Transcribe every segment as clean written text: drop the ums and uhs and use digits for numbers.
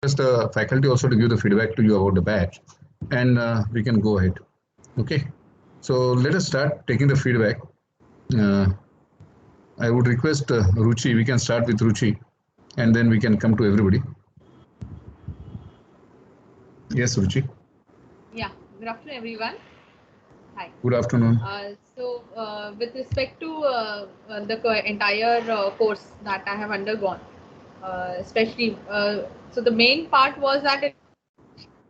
request the faculty also to give the feedback to you about the batch, and we can go ahead. Okay. So let us start taking the feedback. Uh, I would request Ruchi. We can start with Ruchi, and then we can come to everybody. Yes, Ruchi. Yeah, good afternoon, everyone. Hi. Good afternoon. With respect to the entire course that I have undergone, especially, so the main part was that in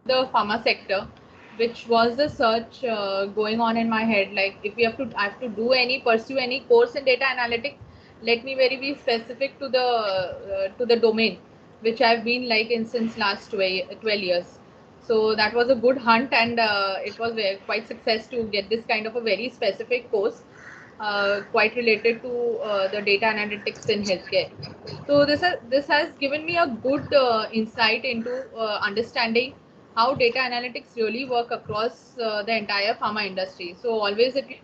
the pharma sector, which was the search going on in my head. Like, if we have to, I have to pursue any course in data analytics, let me very be specific to the domain, which I've been like in since last 12 years. So that was a good hunt, and it was quite success to get this kind of a very specific course, quite related to the data analytics in healthcare. So this has given me a good insight into understanding how data analytics really work across the entire pharma industry. So always if you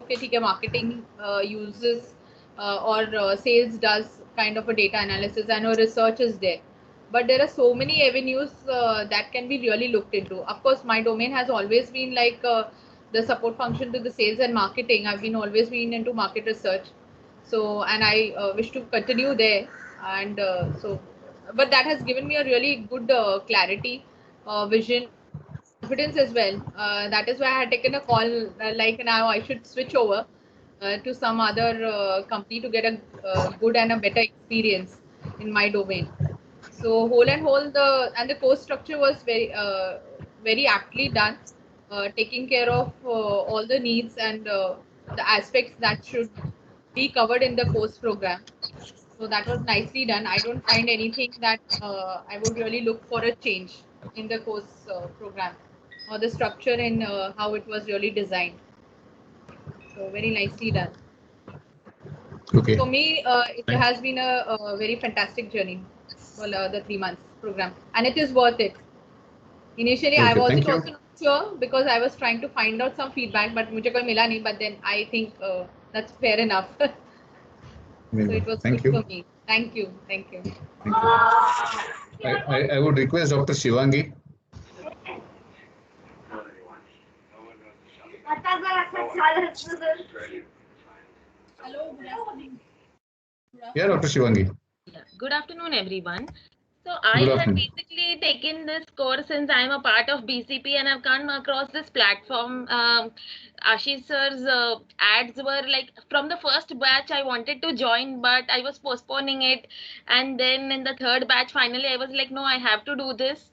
okay, ठीक है, marketing uses or sales does kind of a data analysis, I know research is there, but there are so many avenues that can be really looked into. Of course, my domain has always been like the support function to the sales and marketing. I've been always been into market research, so and I wish to continue there. And but that has given me a really good clarity, vision, confidence as well. That is why I had taken a call. Like now, I should switch over to some other company to get a good and a better experience in my domain. So whole and whole, the course structure was very aptly done, taking care of all the needs and the aspects that should be covered in the course program. So that was nicely done. I don't find anything that I would really look for a change in the course program or the structure in how it was really designed. So very nicely done. Okay. For me, it has been a very fantastic journey for the 3 months program, and it is worth it. Initially, I Okay, wasn't thank you. also not sure because I was trying to find out some feedback, but मुझे कोई मिला नहीं. But then I think that's fair enough. So it was Thank good you. for me. Thank you. Thank you. Thank you. I would request Dr. Shivangi. Hello, good afternoon. Yeah, Dr. Shivangi. Yeah. Good afternoon, everyone. So Good I had afternoon. basically taken this course since I'm a part of BCP and I've come across this platform. Ashish sir's ads were like from the first batch I wanted to join, but I was postponing it. And then in the third batch, finally, I was like, no, I have to do this.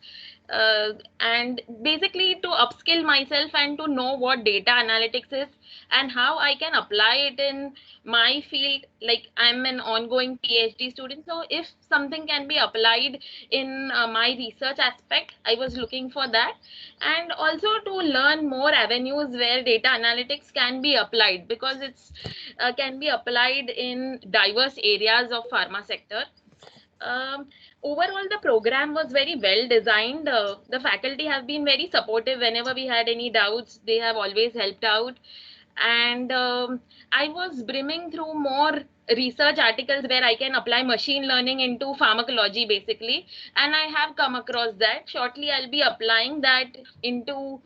And basically to upskill myself and to know what data analytics is and how I can apply it in my field. Like I'm an ongoing PhD student, so if something can be applied in my research aspect, I was looking for that, and also to learn more avenues where data analytics can be applied, because it's can be applied in diverse areas of pharma sector. um, Overall, the program was very well designed. The faculty have been very supportive whenever we had any doubts. They have always helped out. And I was brimming through more research articles where I can apply machine learning into pharmacology basically. And I have come across that. Shortly, I'll be applying that into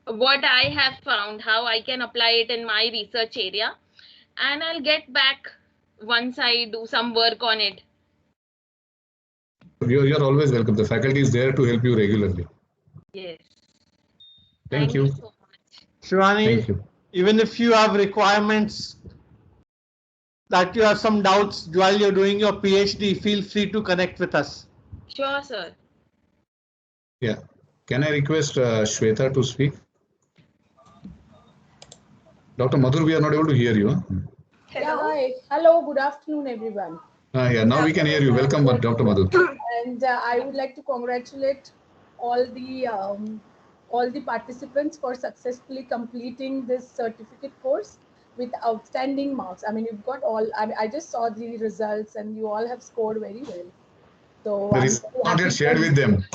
what I have found, how I can apply it in my research area. And I'll get back once I do some work on it. You're always welcome. The faculty is there to help you regularly. Yes. Thank you. So much. Shivani, Thank you. even if you have requirements that you have some doubts while you're doing your PhD, feel free to connect with us. Sure, sir. Yeah. Can I request Shweta to speak? Dr. Madhur, we are not able to hear you. Huh? Yeah, hi. Hello, good afternoon, everyone. Yeah, now we can hear you. Welcome, Dr. Madhur. And I would like to congratulate all the participants for successfully completing this certificate course with outstanding marks. I mean, you've got all. I just saw the results, and you all have scored very well. So The I'm result very not happy yet shared for with them.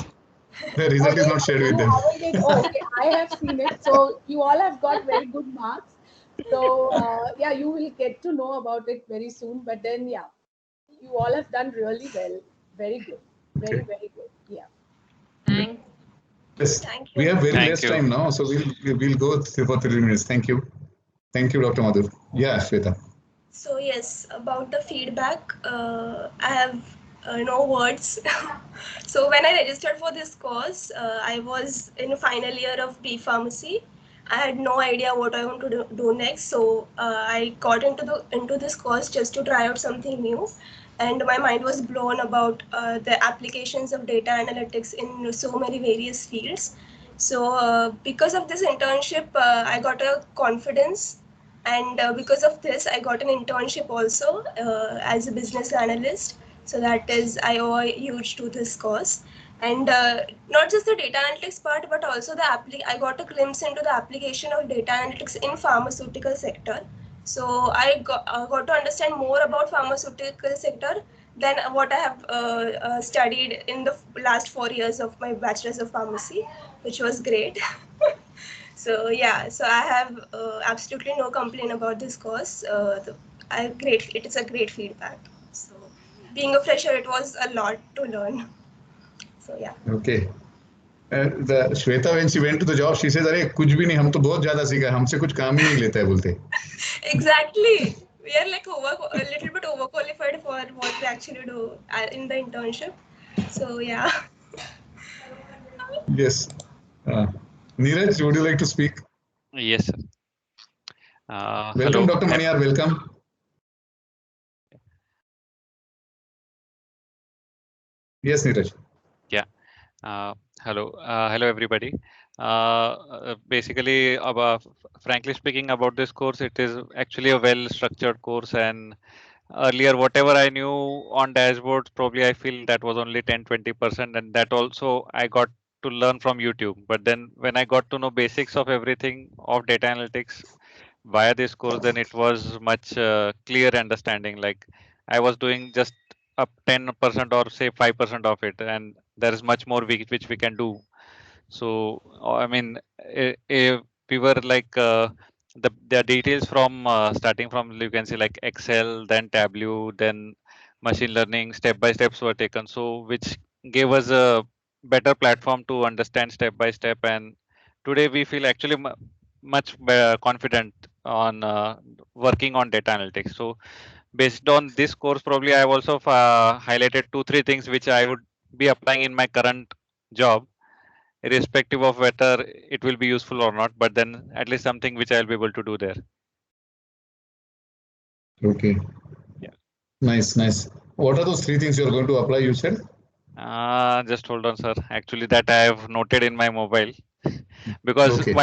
The result is not shared with them. Okay, I have seen it. So you all have got very good marks. So yeah, you will get to know about it very soon. But then yeah, you all have done really well. Very good. very, Okay. very good. Yeah. Thanks. Yes, Thank we you. have very Thank less you. time now, so we'll go for 3 minutes. Thank you. Thank you, Dr. Madhur. Yeah, Shweta. So yes, about the feedback, I have no words. So when I registered for this course, I was in final year of B Pharmacy. I had no idea what I want to do next, so I got into this course just to try out something new, and my mind was blown about the applications of data analytics in so many various fields. So because of this internship, I got a confidence, and because of this I got an internship also as a business analyst. So that is, I owe huge to this course. And not just the data analytics part, but also I got a glimpse into the application of data analytics in pharmaceutical sector. So I got to understand more about pharmaceutical sector than what I have studied in the last 4 years of my bachelor's of pharmacy, which was great. So yeah, so I have absolutely no complaint about this course. It is a great feedback. So being a fresher, it was a lot to learn. So yeah. Okay. The Shweta, when she went to the job, she says, "अरे कुछ भी नहीं, हम तो बहुत ज़्यादा सीखा, हमसे कुछ काम ही नहीं लेता है बोलते." Exactly. We are like a little bit overqualified for what we actually do in the internship. So yeah. Yes. Neeraj, would you like to speak? Yes, sir. Welcome, Hello. Dr. Maniyar. Welcome. Yes, Neeraj. Hello. Hello, everybody. Basically, frankly speaking, about this course, it is actually a well-structured course. And earlier, whatever I knew on dashboards, probably I feel that was only 10-20%, and that also I got to learn from YouTube. But then when I got to know basics of everything of data analytics via this course, then it was much clear understanding. Like I was doing just up 10% or say 5% of it, and there is much more which we can do. So I mean, if we were like the details from starting from, you can see like Excel, then Tableau, then machine learning, step by steps were taken. So which gave us a better platform to understand step by step. And today we feel actually much confident on working on data analytics. So based on this course, probably I have also highlighted 2-3 things which I would be applying in my current job, irrespective of whether it will be useful or not, but then at least something which I'll be able to do there. Okay. Yeah. Nice, nice. What are those 3 things you're going to apply, you said? Just hold on, sir. Actually, that I have noted in my mobile because Okay.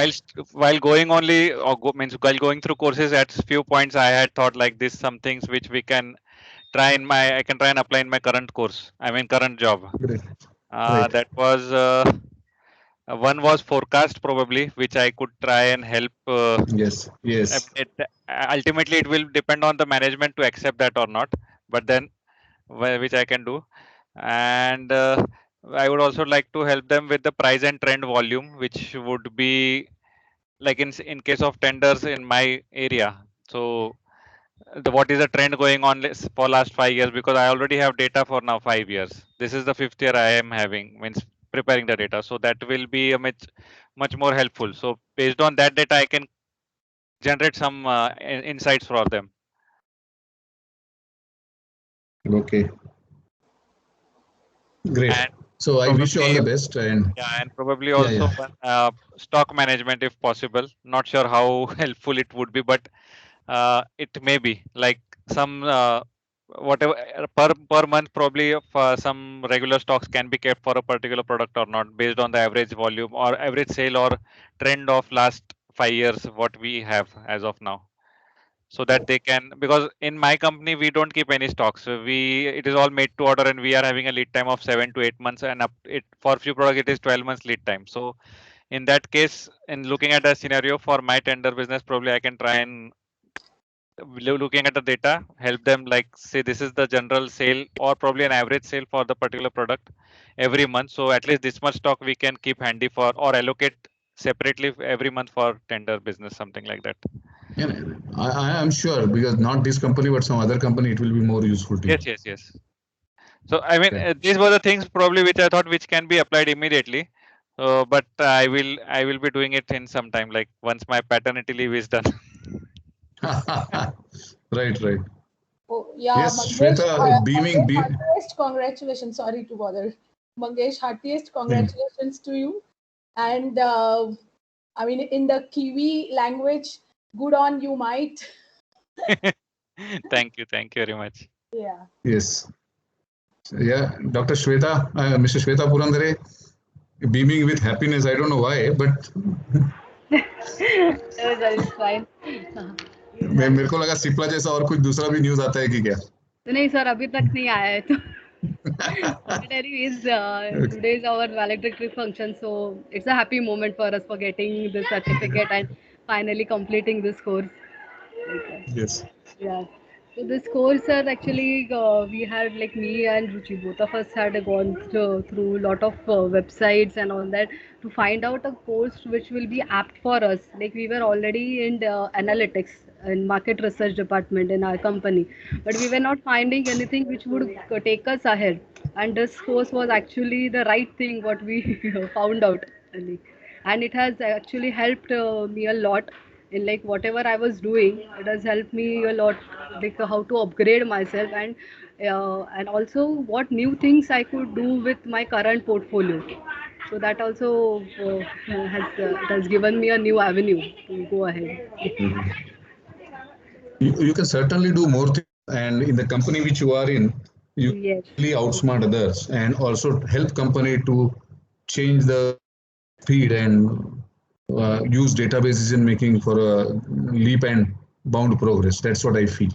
while going only means while going through courses, at few points I had thought like this, some things which we can try in my I can try and apply in my current course. I mean current job. Great. Right. That was one was forecast probably, which I could try and help. Yes, yes. Ultimately, it will depend on the management to accept that or not. But then, which I can do, and I would also like to help them with the price and trend volume, which would be like in case of tenders in my area. So, what is the trend going on for last 5 years? Because I already have data for now 5 years. This is the 5th year I am having, means preparing the data. So that will be a much more helpful. So based on that data, I can generate some insights for them. Okay. Great. And so I wish you all the best. And yeah, and probably also stock management if possible. Not sure how helpful it would be, but it may be like some whatever per month probably some regular stocks can be kept for a particular product or not based on the average volume or average sale or trend of last 5 years what we have as of now, so that they can, because in my company we don't keep any stocks. So it is all made to order and we are having a lead time of 7 to 8 months, and for few products it is 12 months lead time. So in that case, in looking at a scenario for my tender business, probably I can try and looking at the data, help them like say this is the general sale or probably an average sale for the particular product every month. So at least this much stock we can keep handy for or allocate separately every month for tender business, something like that. yeah, I am sure because not this company but some other company it will be more useful to you. Yes. So I mean, Okay. these were the things probably which I thought which can be applied immediately. But I will be doing it in some time, like once my paternity leave is done. Right, right. Oh, yeah, Yes, Mangesh, Shweta, beaming. heartiest congratulations. Sorry to bother. Mangesh, heartiest congratulations to you. And I mean, in the Kiwi language, good on you, might. Thank you very much. Yeah. Yes. Yeah, Dr. Shweta, Mr. Shweta Purandare, beaming with happiness. I don't know why, but that is fine. मेरे को लगा सिप्ला जैसा और कुछ दूसरा भी news आता है कि क्या? नहीं सर, अभी तक नहीं आया है तो. Anyways, today is our valedictory function, so it's a happy moment for us for getting this certificate and finally completing this course. Yes. Yeah. So this course, sir, actually, we had like me and Ruchi, both of us had gone through a lot of websites and all that to find out a course which will be apt for us. Like we were already in the analytics and market research department in our company, but we were not finding anything which would take us ahead. And this course was actually the right thing what we found out, really. And it has actually helped me a lot in like whatever I was doing. It has helped me a lot, like how to upgrade myself and also what new things I could do with my current portfolio. So that also it has given me a new avenue to go ahead. You can certainly do more things, and in the company which you are in, you Yes. really outsmart others and also help company to change the feed and use databases in making for a leap and bound progress. That's what I feel.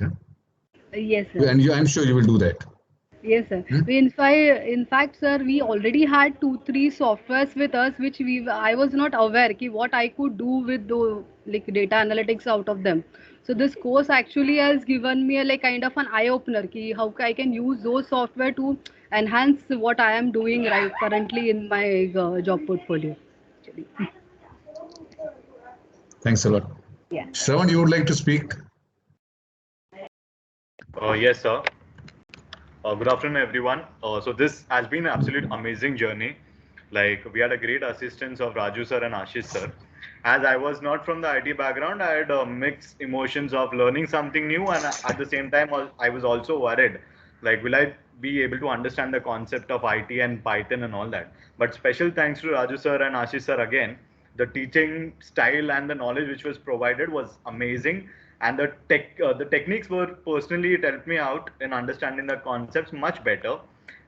Yes, sir. And I'm sure you will do that. Yes, sir. Hmm? In fact, sir, we already had 2, 3 softwares with us, which I was not aware ki what I could do with the like data analytics out of them. So this course actually has given me a like kind of an eye opener ki how I can use those software to enhance what I am doing right currently in my job portfolio. Actually. Thanks a lot. Yeah. Shravan, you would like to speak? Yes, sir. Good afternoon, everyone. So this has been an absolute amazing journey. Like we had a great assistance of Raju sir and Ashish sir. As I was not from the IT background, I had mixed emotions of learning something new, and at the same time, I was also worried. Like, will I be able to understand the concept of IT and Python and all that? But special thanks to Raju sir and Ashish sir again. The teaching style and the knowledge which was provided was amazing, and the techniques were personally it helped me out in understanding the concepts much better.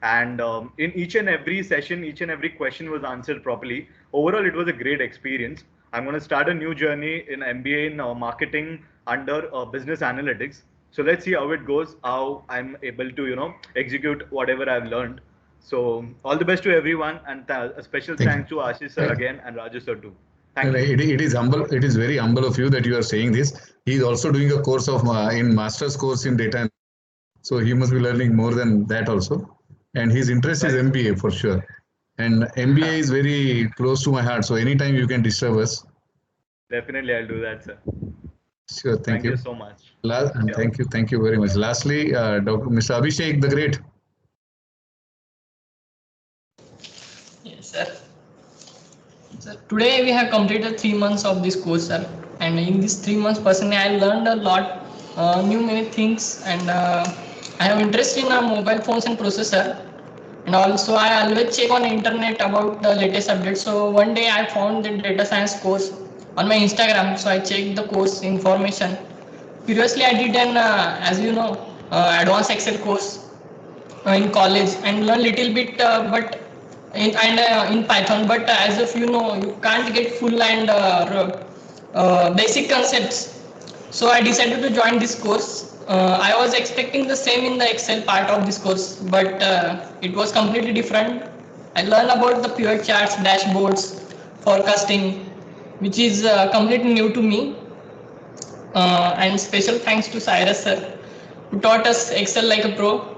And in each and every session, each and every question was answered properly. Overall, it was a great experience. I'm going to start a new journey in MBA in marketing under business analytics. So let's see how it goes, how I'm able to execute whatever I've learned. So all the best to everyone, and a special thanks to Ashish sir again and Raju sir too. Thank you. It is humble. It is very humble of you that you are saying this. He is also doing a course of in master's course in data, so he must be learning more than that also. And his interest is MBA for sure. And MBA is very close to my heart. So anytime you can disturb us. Definitely, I'll do that, sir. Sure. Thank you so much. Thank you very much. Lastly, Dr. Mr. Abhishek the Great. Yes, sir. So today we have completed 3 months of this course, sir. And in these 3 months, personally, I learned a lot, new many things, and I have interest in mobile phones and processor. And also, I always check on the internet about the latest updates. So one day I found the data science course on my Instagram. So I checked the course information. Previously, I did an, as you know, advanced Excel course in college and learn little bit, but in Python. But as if you know, you can't get full and basic concepts. So I decided to join this course. I was expecting the same in the Excel part of this course, but it was completely different. I learned about the pivot charts, dashboards, forecasting, which is completely new to me. And special thanks to Cyrus sir, who taught us Excel like a pro.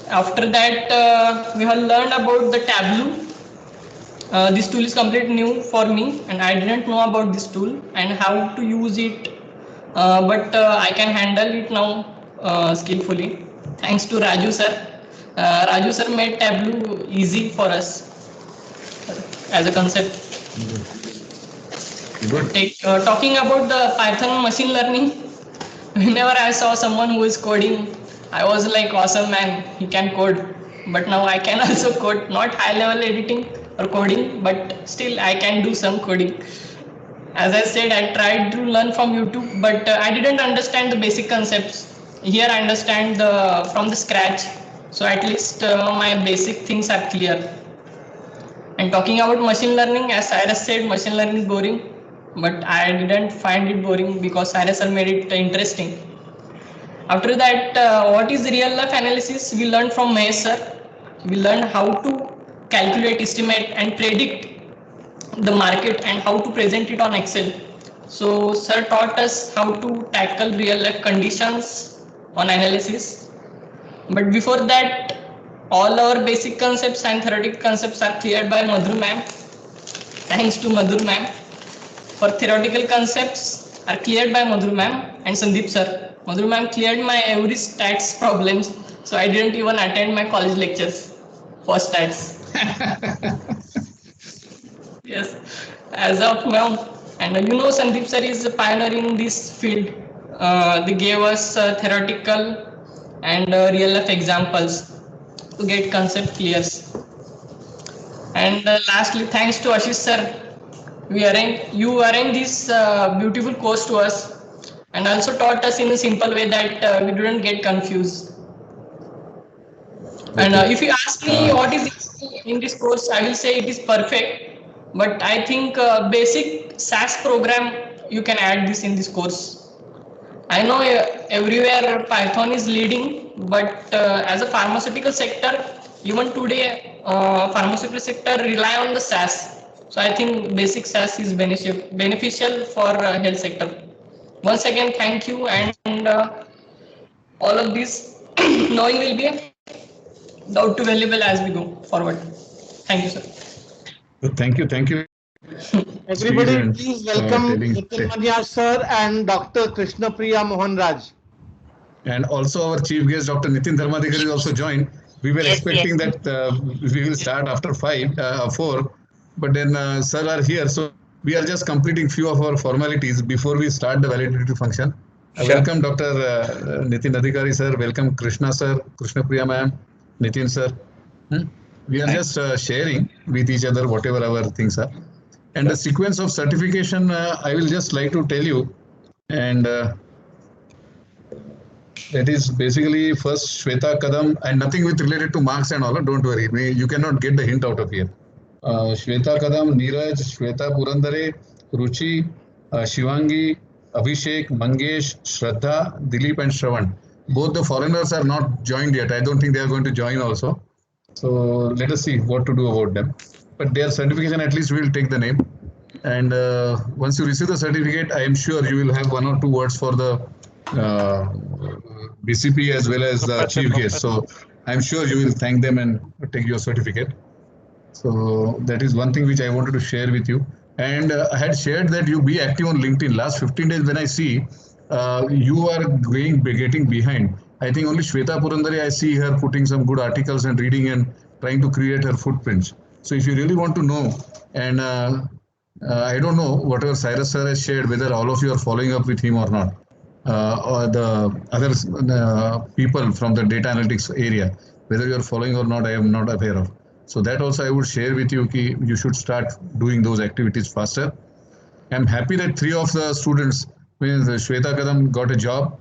After that, we have learned about the Tableau. This tool is completely new for me, and I didn't know about this tool and how to use it, but I can handle it now skillfully. Thanks to Raju sir, Raju sir made Tableau easy for us as a concept. Good. Talking about the Python machine learning, whenever I saw someone who is coding, I was like, awesome man, he can code. But now I can also code, not high level editing or coding, but still I can do some coding. As I said, I tried to learn from YouTube, but I didn't understand the basic concepts. Here I understand from the scratch. So at least my basic things are clear. And talking about machine learning, as Cyrus said, machine learning is boring, but I didn't find it boring because Cyrus sir made it interesting. After that, what is real life analysis? We learned from Mahesh sir. We learned how to calculate, estimate, and predict the market and how to present it on Excel. So sir taught us how to tackle real life conditions on analysis. But before that, all our basic concepts and theoretical concepts are cleared by Madhur ma'am. Thanks to Madhur ma'am. For theoretical concepts are cleared by Madhur ma'am and Sandeep sir. Madhur ma'am cleared my every stats problems, so I didn't even attend my college lectures for stats. Yes, as of now, and Sandeep sir is a pioneer in this field. They gave us theoretical and real life examples to get concept clear. And lastly, thanks to Ashish sir, you arranged this beautiful course to us, and also taught us in a simple way that we didn't get confused. And if you ask me what is in this course, I will say it is perfect. But I think basic SAS program, you can add this in this course. I know everywhere Python is leading, but as a pharmaceutical sector, even today, pharmaceutical sector rely on the SAS. So I think basic SAS is beneficial for health sector. Once again, thank you, and all of this knowing will be doubt to valuable as we go forward. Thank you, sir. Thank you. Everybody, please welcome Nitin Manyar sir and Dr. Krishna Priya Mohan Raj. And also our chief guest, Dr. Nitin Dharmadhikar, is also joined. We were expecting that we will start after 4, but then sir are here, so we are just completing few of our formalities before we start the validity function. Welcome Dr. Nitin Adhikari sir, welcome Krishna sir, Krishna Priya ma'am, Nitin sir. We are just sharing with each other whatever our things are. And the sequence of certification, I will just like to tell you, and that is basically first Shweta Kadam, and nothing with related to marks and all, don't worry, you cannot get the hint out of here. Shweta Kadam, Neeraj, Shweta Purandare, Ruchi, Shivangi, Abhishek, Mangesh, Shraddha, Dilip and Shravan. Both the foreigners are not joined yet. I don't think they are going to join also. So let us see what to do about them. But their certification, at least we will take the name. And once you receive the certificate, I am sure you will have 1 or 2 words for the BCP as well as the chief guest. So I'm sure you will thank them and take your certificate. So that is one thing which I wanted to share with you. And I had shared that you be active on LinkedIn. Last 15 days when I see you are getting behind. I think only Shweta Purandare, I see her putting some good articles and reading and trying to create her footprints. So if you really want to know, and I don't know whatever Cyrus sir has shared, whether all of you are following up with him or not, or the other people from the data analytics area, whether you are following or not, I am not aware of. So that also I would share with you, you should start doing those activities faster. I'm happy that 3 of the students, Shweta Kadam got a job.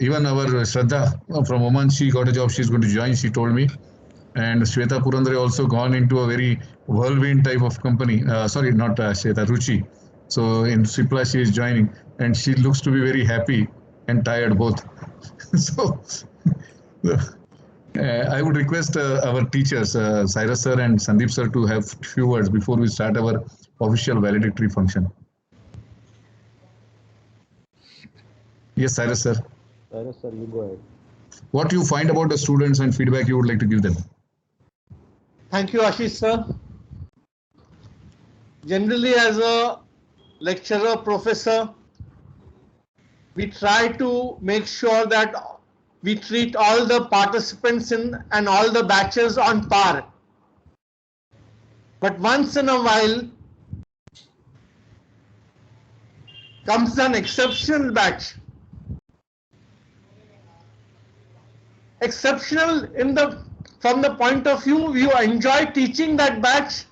Even our Shraddha from Oman, she got a job. She's going to join, she told me. And Shweta Purandare also gone into a very whirlwind type of company. Sorry, not Shweta, Ruchi. So in Cipla, she is joining, and she looks to be very happy and tired both. So I would request our teachers, Cyrus sir and Sandeep sir, to have few words before we start our official valedictory function. Yes, Cyrus sir. Cyrus sir, you go ahead. What you find about the students and feedback you would like to give them? Thank you, Ashish sir. Generally, as a lecturer, professor, we try to make sure that we treat all the participants in and all the batches on par. But once in a while comes an exceptional batch. Exceptional from the point of view you enjoy teaching that batch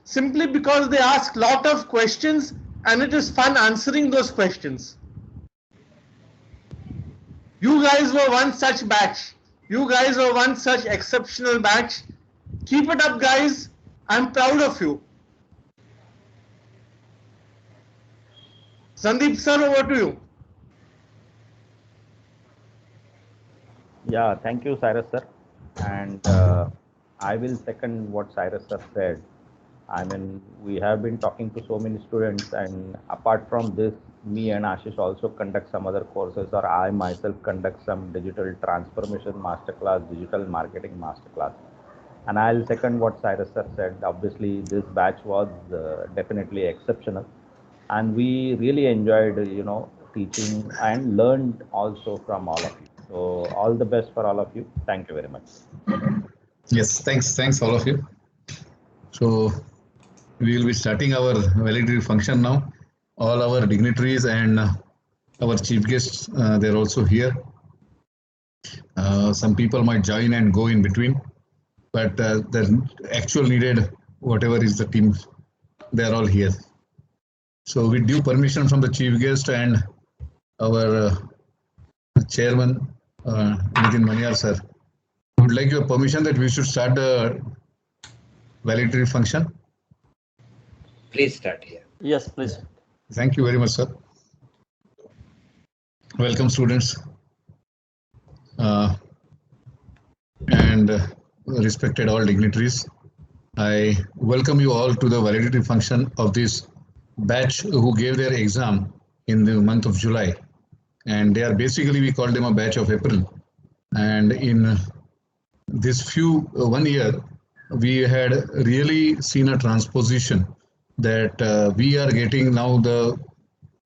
simply because they ask lot of questions and it is fun answering those questions. You guys were one such batch. You guys were one such exceptional batch. Keep it up, guys. I'm proud of you. Sandeep sir, over to you. Yeah, thank you, Cyrus sir. And I will second what Cyrus sir said. I mean, we have been talking to so many students, and apart from this, me and Ashish also conduct some other courses, or I myself conduct some digital transformation masterclass, digital marketing masterclass. And I'll second what Cyrus sir said. Obviously, this batch was definitely exceptional, and we really enjoyed, teaching and learned also from all of you. So all the best for all of you. Thank you very much. Yes, thanks all of you. So we will be starting our validity function now. All our dignitaries and our chief guests, they're also here. Some people might join and go in between, but the actual needed, whatever is the team, they're all here. So with due permission from the chief guest and our chairman, Nitin Maniar sir, I would like your permission that we should start the validity function. Please start here. Yes, please. Thank you very much, sir. Welcome, students. And respected all dignitaries. I welcome you all to the validity function of this batch who gave their exam in the month of July. And they are basically, we call them a batch of April. And in this 1 year, we had really seen a transposition that we are getting now the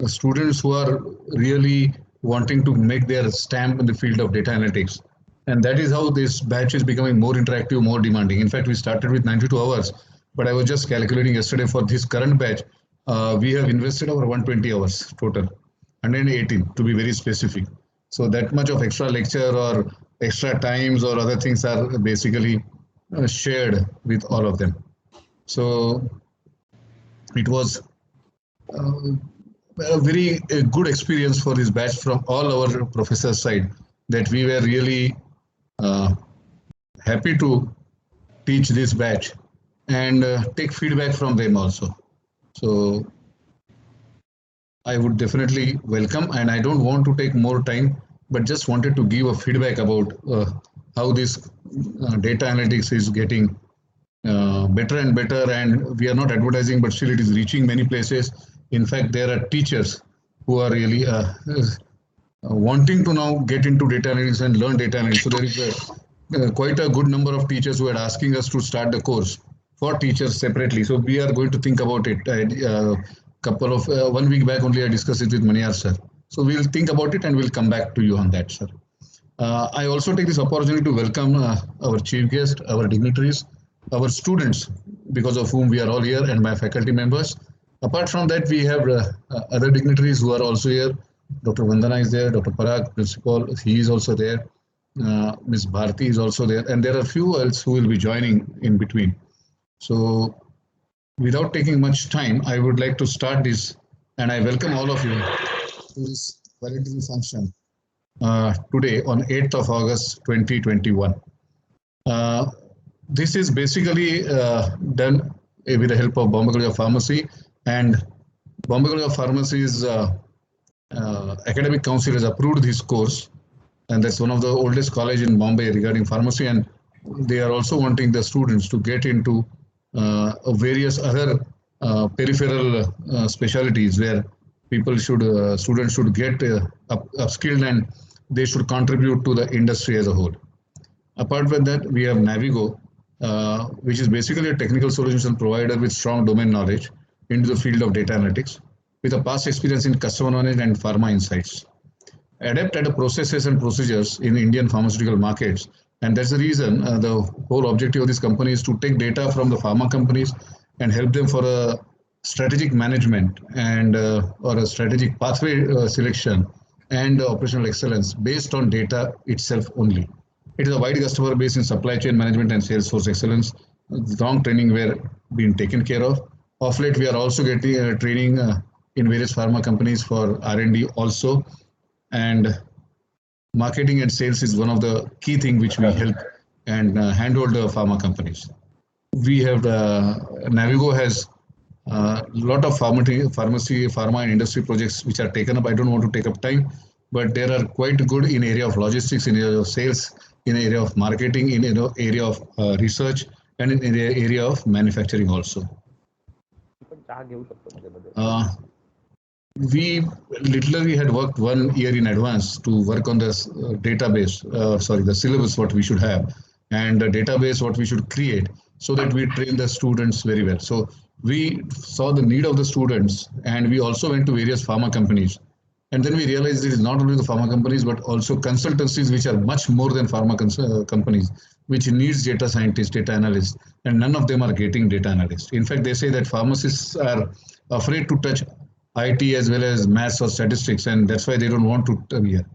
students who are really wanting to make their stamp in the field of data analytics. And that is how this batch is becoming more interactive, more demanding. In fact, we started with 92 hours, but I was just calculating yesterday for this current batch, we have invested over 120 hours total, 118 to be very specific. So that much of extra lecture or extra times or other things are basically shared with all of them. So it was a very good experience for this batch from all our professors' side, that we were really happy to teach this batch and take feedback from them also. So I would definitely welcome, and I don't want to take more time, but just wanted to give a feedback about how this data analytics is getting better and better, and we are not advertising, but still it is reaching many places. In fact, there are teachers who are really wanting to now get into data analytics and learn data analytics. So there is quite a good number of teachers who are asking us to start the course for teachers separately. So we are going to think about it. 1 week back only I discussed it with Maniar sir. So we'll think about it and we'll come back to you on that, sir. I also take this opportunity to welcome our chief guest, our dignitaries, our students, because of whom we are all here, and my faculty members. Apart from that, we have other dignitaries who are also here. Dr. Vandana is there, Dr. Parag, principal, he is also there. Ms. Bharti is also there, and there are few else who will be joining in between. So without taking much time, I would like to start this, and I welcome all of you to this validity function today on 8th of August 2021. This is basically done with the help of Bombay College of Pharmacy, and Bombay College of Pharmacy's academic council has approved this course, and that's one of the oldest college in Bombay regarding pharmacy, and they are also wanting the students to get into various other peripheral specialties where students should get upskilled and they should contribute to the industry as a whole. Apart from that, we have Navigo, which is basically a technical solution provider with strong domain knowledge into the field of data analytics, with a past experience in customer management and pharma insights. adapted processes and procedures in Indian pharmaceutical markets. And that's the reason the whole objective of this company is to take data from the pharma companies and help them for a strategic management and or a strategic pathway selection and operational excellence based on data itself only. It is a wide customer base in supply chain management and sales force excellence. Strong training were being taken care of. Of late, we are also getting training in various pharma companies for R&D also. And marketing and sales is one of the key things which we help and handhold the pharma companies. We have Navigo has a lot of pharma and industry projects which are taken up. I don't want to take up time, but they are quite good in area of logistics, in area of sales, in area of marketing, in area of research, and in area of manufacturing also. We literally had worked 1 year in advance to work on this database, the syllabus what we should have, and the database what we should create so that we train the students very well. So we saw the need of the students, and we also went to various pharma companies. And then we realized it is not only the pharma companies, but also consultancies, which are much more than pharma companies, which needs data scientists, data analysts, and none of them are getting data analysts. In fact, they say that pharmacists are afraid to touch IT as well as maths or statistics, and that's why they don't want to come here.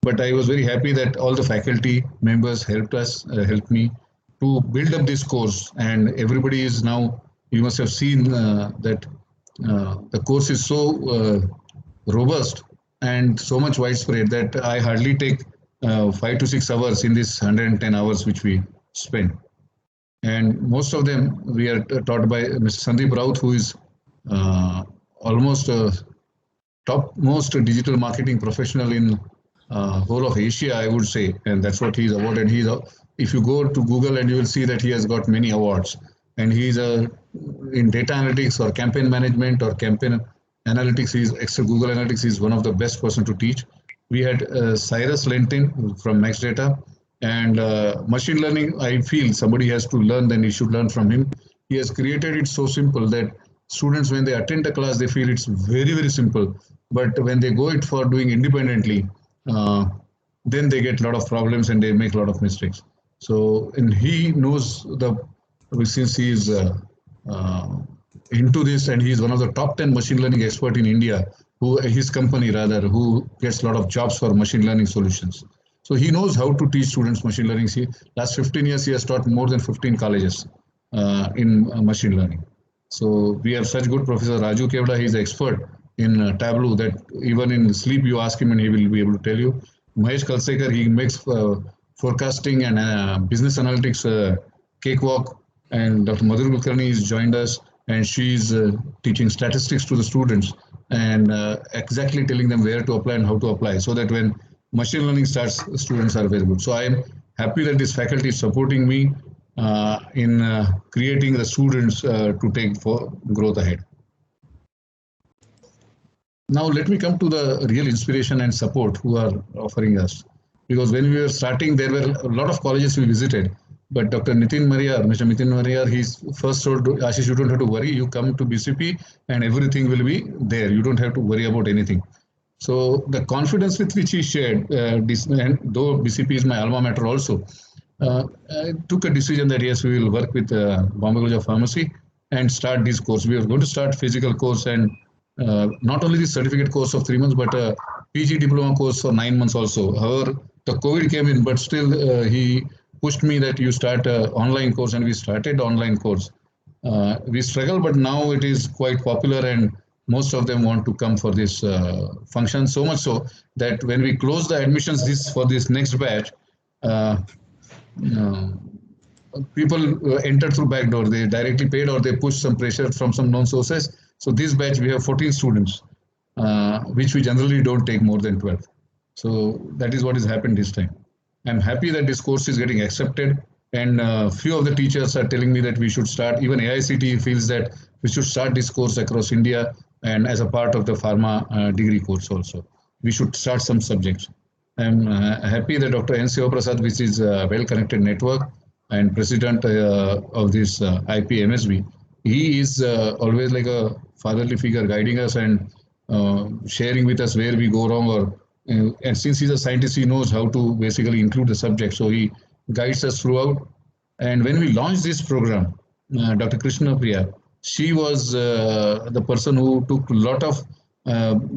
But I was very happy that all the faculty members helped me to build up this course, and everybody is now, you must have seen that the course is so robust and so much widespread that I hardly take 5 to 6 hours in this 110 hours which we spend. And most of them we are taught by Mr. Sandeep Raut, who is almost topmost digital marketing professional in whole of Asia, I would say, and that's what he's awarded. If you go to Google, and you will see that he has got many awards, and he's in data analytics or campaign management or campaign analytics. He's extra Google Analytics. He's one of the best person to teach. We had Cyrus Lentin from Max Data, and machine learning. I feel somebody has to learn, then you should learn from him. He has created it so simple that students, when they attend a class, they feel it's very, very simple. But when they go it for doing independently, then they get a lot of problems and they make a lot of mistakes. So, and he knows since he is into this, and he is one of the top 10 machine learning expert in India, his company who gets a lot of jobs for machine learning solutions. So he knows how to teach students machine learning. Last 15 years, he has taught more than 15 colleges in machine learning. So we have such good Professor Raju Kevda. He's an expert in Tableau that even in sleep you ask him and he will be able to tell you. Mahesh Kalsekar, he makes forecasting and business analytics cakewalk. And Dr. Madhur Kulkarni has joined us, and she's teaching statistics to the students and exactly telling them where to apply and how to apply, so that when machine learning starts, students are very good. So I am happy that this faculty is supporting me in creating the students to take for growth ahead. Now let me come to the real inspiration and support who are offering us. Because when we were starting, there were a lot of colleges we visited. But Dr. Nitin Mariyar, Mr. Nitin Mariyar, he's first told Ashish, you don't have to worry. You come to BCP and everything will be there. You don't have to worry about anything. So the confidence with which he shared, and though BCP is my alma mater also, I took a decision that yes, we will work with Bombay College of Pharmacy and start this course. We are going to start physical course, and not only the certificate course of 3 months, but a PG diploma course for 9 months also. However, the COVID came in, but still he pushed me that you start an online course, and we started online course. We struggle, but now it is quite popular, and most of them want to come for this function, so much so that when we close the admissions for this next batch, people enter through back door. They directly paid or they push some pressure from some known sources. So this batch we have 14 students, which we generally don't take more than 12. So that is what has happened this time. I'm happy that this course is getting accepted, and few of the teachers are telling me that we should start. Even AICTE feels that we should start this course across India, and as a part of the pharma degree course also. We should start some subjects. I'm happy that Dr. N. Sivaprasad, which is a well-connected network and president of this IPMSB, he is always like a fatherly figure guiding us and sharing with us where we go wrong or and since he's a scientist, he knows how to basically include the subject. So he guides us throughout. And when we launched this program, Dr. Krishna Priya, she was the person who took a lot of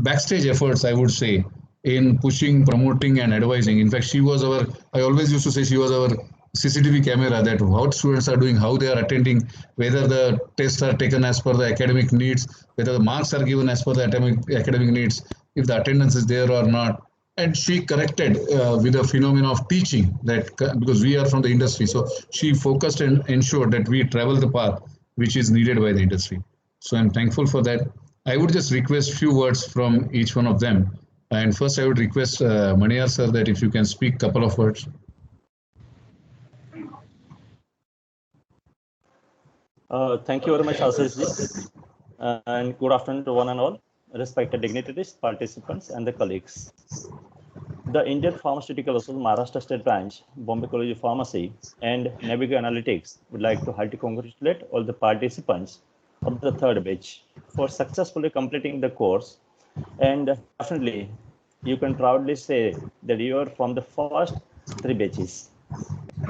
backstage efforts, I would say, in pushing, promoting, and advising. In fact, she was our, I always used to say she was our CCTV camera, that what students are doing, how they are attending, whether the tests are taken as per the academic needs, whether the marks are given as per the academic needs, if the attendance is there or not. And she corrected with the phenomenon of teaching, that because we are from the industry, so she focused and ensured that we travel the path which is needed by the industry. So I'm thankful for that. I would just request few words from each one of them. And first I would request Maniyar sir that if you can speak couple of words. Thank you very much, Ashish, and good afternoon to one and all, respected dignitaries, participants, and the colleagues. The Indian Pharmaceutical Association Maharashtra State Branch, Bombay College of Pharmacy, and Navigo Analytics would like to heartily congratulate all the participants of the third batch for successfully completing the course. And definitely, you can proudly say that you are from the first three batches.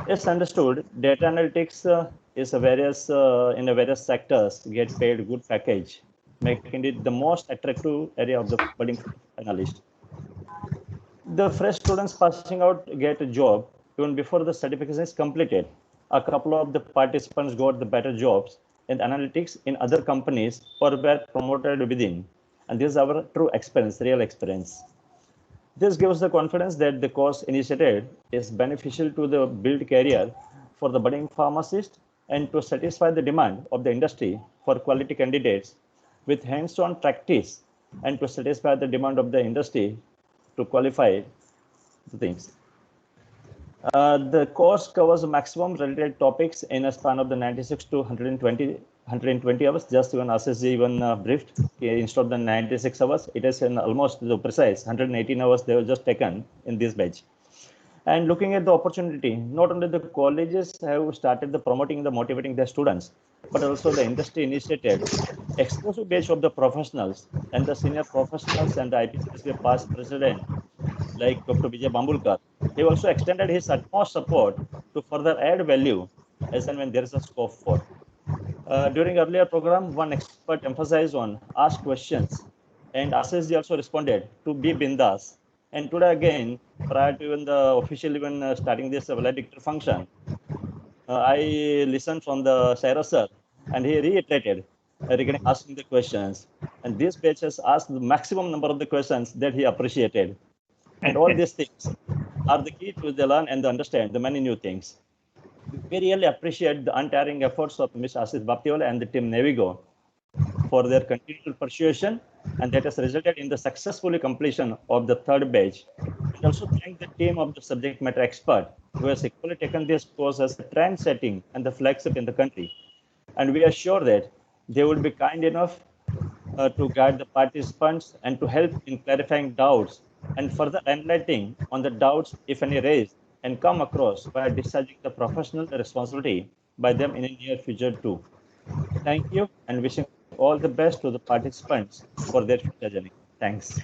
It's understood data analytics is a various in a various sectors get paid good package, making it the most attractive area of the budding analyst. The fresh students passing out get a job even before the certification is completed. A couple of the participants got the better jobs in analytics in other companies or were promoted within. And this is our true experience, real experience. This gives the confidence that the course initiated is beneficial to the build career for the budding pharmacist and to satisfy the demand of the industry for quality candidates with hands-on practice and to satisfy the demand of the industry to qualify the things. The course covers maximum related topics in a span of the 96 to 120 hours. Just even Ashish even briefed, instead of the 96 hours, it is in almost the precise 118 hours they were just taken in this batch. And looking at the opportunity, not only the colleges have started the promoting the motivating their students, but also the industry initiated exclusive batch of the professionals and the senior professionals and the IPCSB past president like Dr. Vijay Bambulkar. He also extended his utmost support to further add value as and when there is a scope for. During earlier program, one expert emphasized on ask questions, and Ashish also responded to be bindas. And today again, prior to even the official even starting this valedictory function, I listened from the Cyrus sir, and he reiterated regarding asking the questions. And this batch has asked the maximum number of the questions that he appreciated. And all these things are the key to the learn and the understand the many new things. We really appreciate the untiring efforts of Ms. Ashish Baptiwala and the team Navigo for their continued persuasion, and that has resulted in the successful completion of the third batch. And also thank the team of the subject matter expert who has equally taken this course as a trend setting and the flagship in the country. And we are sure that they will be kind enough to guide the participants and to help in clarifying doubts and further enlightening on the doubts, if any, raised and come across by discharging the professional responsibility by them in the near future too. Thank you, and wishing all the best to the participants for their future journey. Thanks.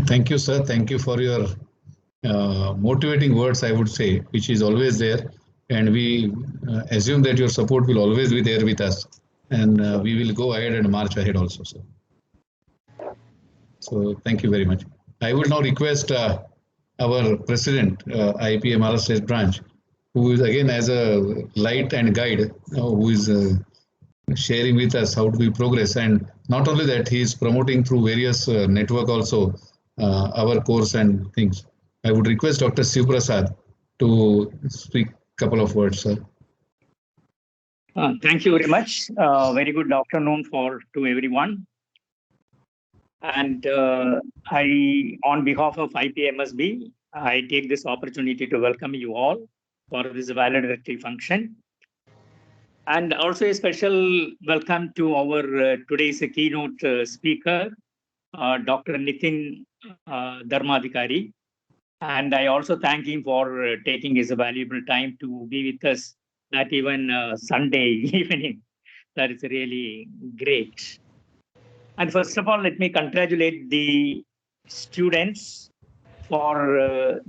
Thank you, sir. Thank you for your motivating words, I would say, which is always there. And we assume that your support will always be there with us. And we will go ahead and march ahead also, sir. So thank you very much. I will now request our president, IPA Maharashtra State Branch, who is again as a light and guide, who is sharing with us how do we progress. And not only that, he is promoting through various network also our course and things. I would request Dr. Shiv Prasad to speak a couple of words, sir. Thank you very much. Very good afternoon to everyone. And on behalf of IPMSB, I take this opportunity to welcome you all for this valedictory function. And also a special welcome to our today's keynote speaker, Dr. Nitin Dharmadhikari. And I also thank him for taking his valuable time to be with us, that even Sunday evening. That is really great. And first of all, let me congratulate the students for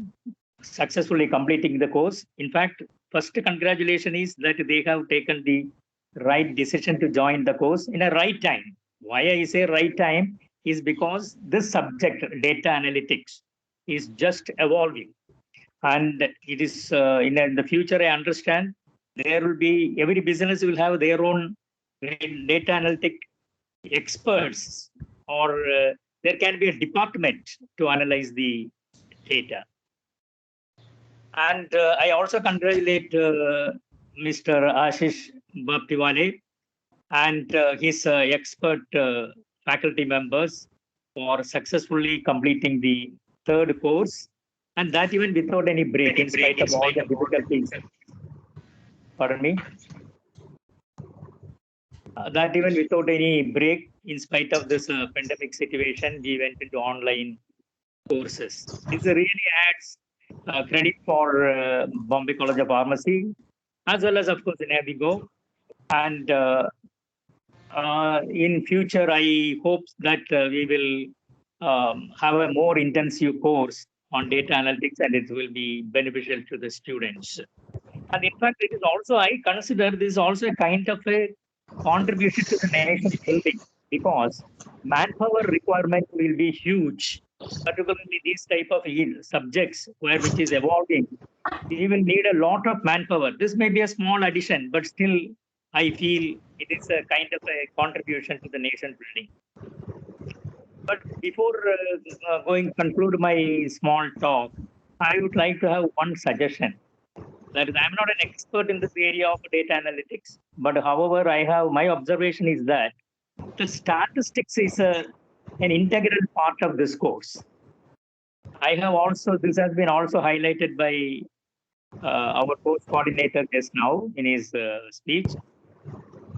successfully completing the course. In fact, first congratulations is that they have taken the right decision to join the course in a right time. Why I say right time is because this subject, data analytics, is just evolving. And it is in the future, I understand there will be, every business will have their own data analytic experts, or there can be a department to analyze the data. And I also congratulate Mr. Ashish Baptiwale and his expert faculty members for successfully completing the third course, and that even without any break, in spite of all the difficulties. Pardon me? That even without any break, in spite of this pandemic situation, we went into online courses. This really adds credit for Bombay College of Pharmacy, as well as, of course, Navigo. And in future, I hope that we will have a more intensive course on data analytics, and it will be beneficial to the students. And in fact, it is also, I consider this also a kind of a contribution to the nation building, because manpower requirement will be huge, particularly these type of subjects which is evolving. We will need a lot of manpower. This may be a small addition, but still I feel it is a kind of a contribution to the nation building. But before conclude my small talk, I would like to have one suggestion. That is, I'm not an expert in this area of data analytics, but however, my observation is that the statistics is an integral part of this course. This has been also highlighted by our course coordinator just now in his speech.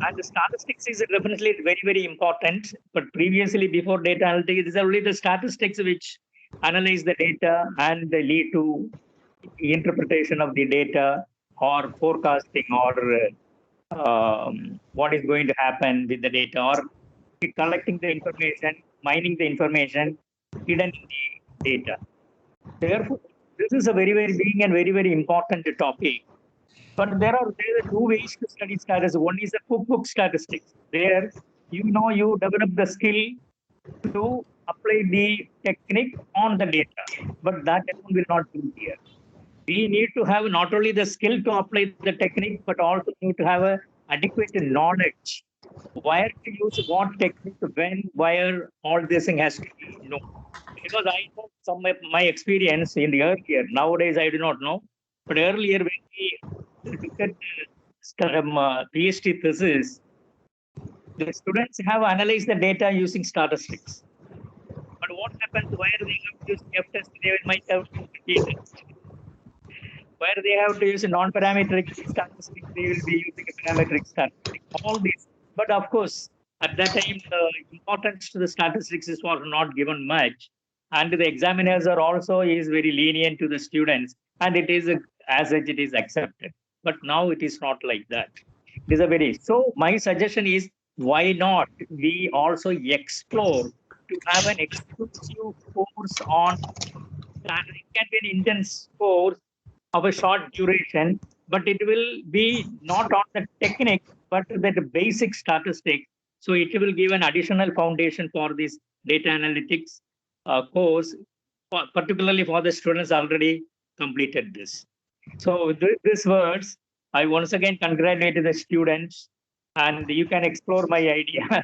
And the statistics is definitely very, very important. But previously, before data analytics, it is only the statistics which analyze the data and lead to interpretation of the data, or forecasting, or what is going to happen with the data, or collecting the information, mining the information hidden in the data. Therefore, this is a very, very big and very, very important topic. But there are two ways to study statistics. One is the cookbook statistics. There, you develop the skill to apply the technique on the data, but that will not be here. We need to have not only the skill to apply the technique, but also need to have a adequate knowledge where to use what technique, when, where, all this thing has to be known. Because I know some of my experience in the earlier, nowadays I do not know, but earlier when we look at PhD thesis, the students have analyzed the data using statistics. But what happens where they have to use F-test, they might have to use it. Where they have to use a non-parametric statistics, they will be using a parametric statistic. All these, but of course, at that time, the importance to the statistics was not given much, and the examiners are also very lenient to the students, and it is as such it is accepted. But now it is not like that. It is so. My suggestion is, why not we also explore to have an exclusive course on that? It can be an intense course of a short duration, but it will be not on the technique, but the basic statistics. So it will give an additional foundation for this data analytics course, particularly for the students already completed this. So with these words, I once again congratulate the students, and you can explore my idea.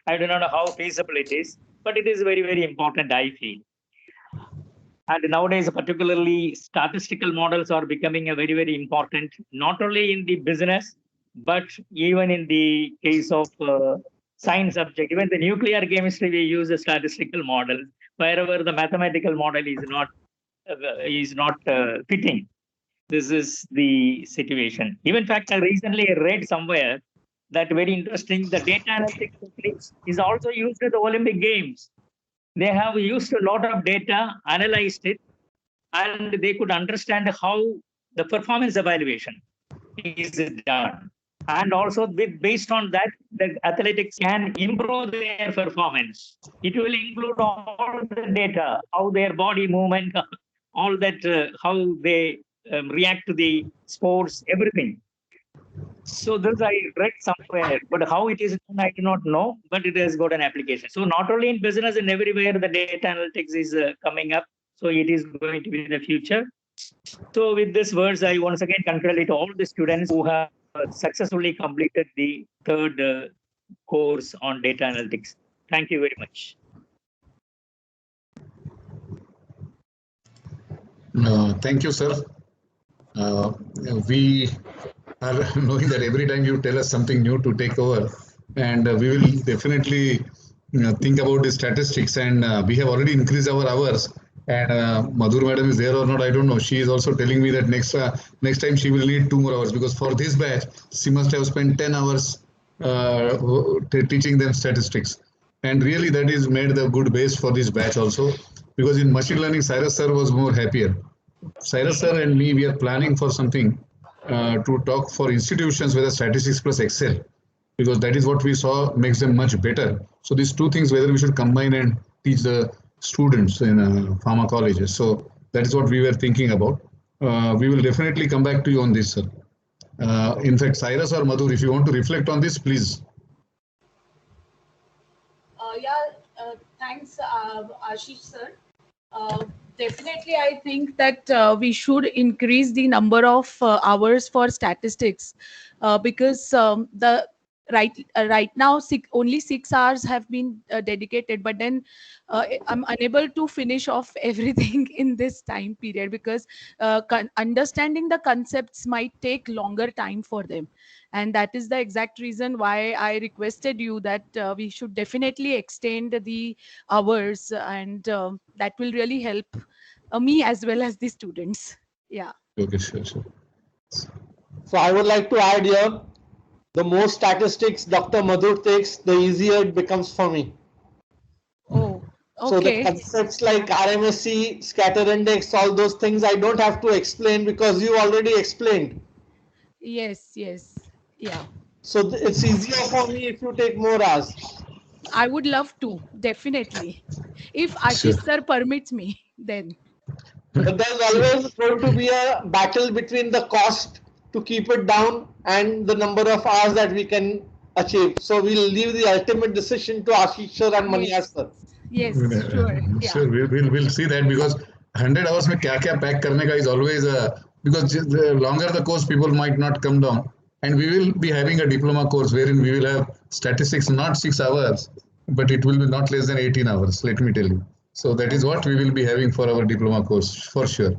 I do not know how feasible it is, but it is very, very important, I feel. And nowadays, particularly statistical models are becoming a very, very important, not only in the business, but even in the case of science subject. Even the nuclear chemistry, we use a statistical model. Wherever the mathematical model is not fitting. This is the situation. Even in fact, I recently read somewhere that very interesting, the data analytics techniques is also used at the Olympic Games. They have used a lot of data, analyzed it, and they could understand how the performance evaluation is done. And also based on that, the athletics can improve their performance. It will include all the data, how their body movement, all that, how they react to the sports, everything. So this I read somewhere, but how it is done, I do not know, but it has got an application. So not only in business, and everywhere the data analytics is coming up. So it is going to be the future. So with these words, I once again congratulate all the students who have successfully completed the third course on data analytics. Thank you very much. Thank you, sir. We are knowing that every time you tell us something new to take over, and we will definitely think about the statistics, and we have already increased our hours. And Madhur madam is there or not, I don't know. She is also telling me that next time she will need 2 more hours, because for this batch she must have spent 10 hours teaching them statistics. And really that is made the good base for this batch also, because in machine learning Cyrus sir was more happier. Cyrus sir and me, we are planning for something to talk for institutions with a statistics plus Excel, because that is what we saw makes them much better. So these two things, whether we should combine and teach the students in pharma colleges. So that is what we were thinking about. We will definitely come back to you on this, sir. In fact, Cyrus or Madhur, if you want to reflect on this, please. Thanks, Ashish sir. Definitely, I think that we should increase the number of hours for statistics, because the right now only 6 hours have been dedicated, but then I'm unable to finish off everything in this time period, because understanding the concepts might take longer time for them. And that is the exact reason why I requested you that we should definitely extend the hours, and that will really help me as well as the students. Yeah. Okay, sure. So I would like to add here, the more statistics Dr. Madhur takes, the easier it becomes for me. Oh, okay. So the concepts like RMSE, scatter index, all those things I don't have to explain, because you already explained. Yes, yeah. So it's easier for me if you take more hours. I would love to, definitely. If Ashish sir permits me, then. But there's always going to be a battle between the cost to keep it down and the number of hours that we can achieve. So we'll leave the ultimate decision to Ashish sir and Manias sir. Yes, sure. Yeah. Sure, we'll see that, because 100 hours में क्या pack करने का is always because the longer the course, people might not come down. And we will be having a diploma course wherein we will have statistics, not 6 hours, but it will be not less than 18 hours, let me tell you. So that is what we will be having for our diploma course, for sure.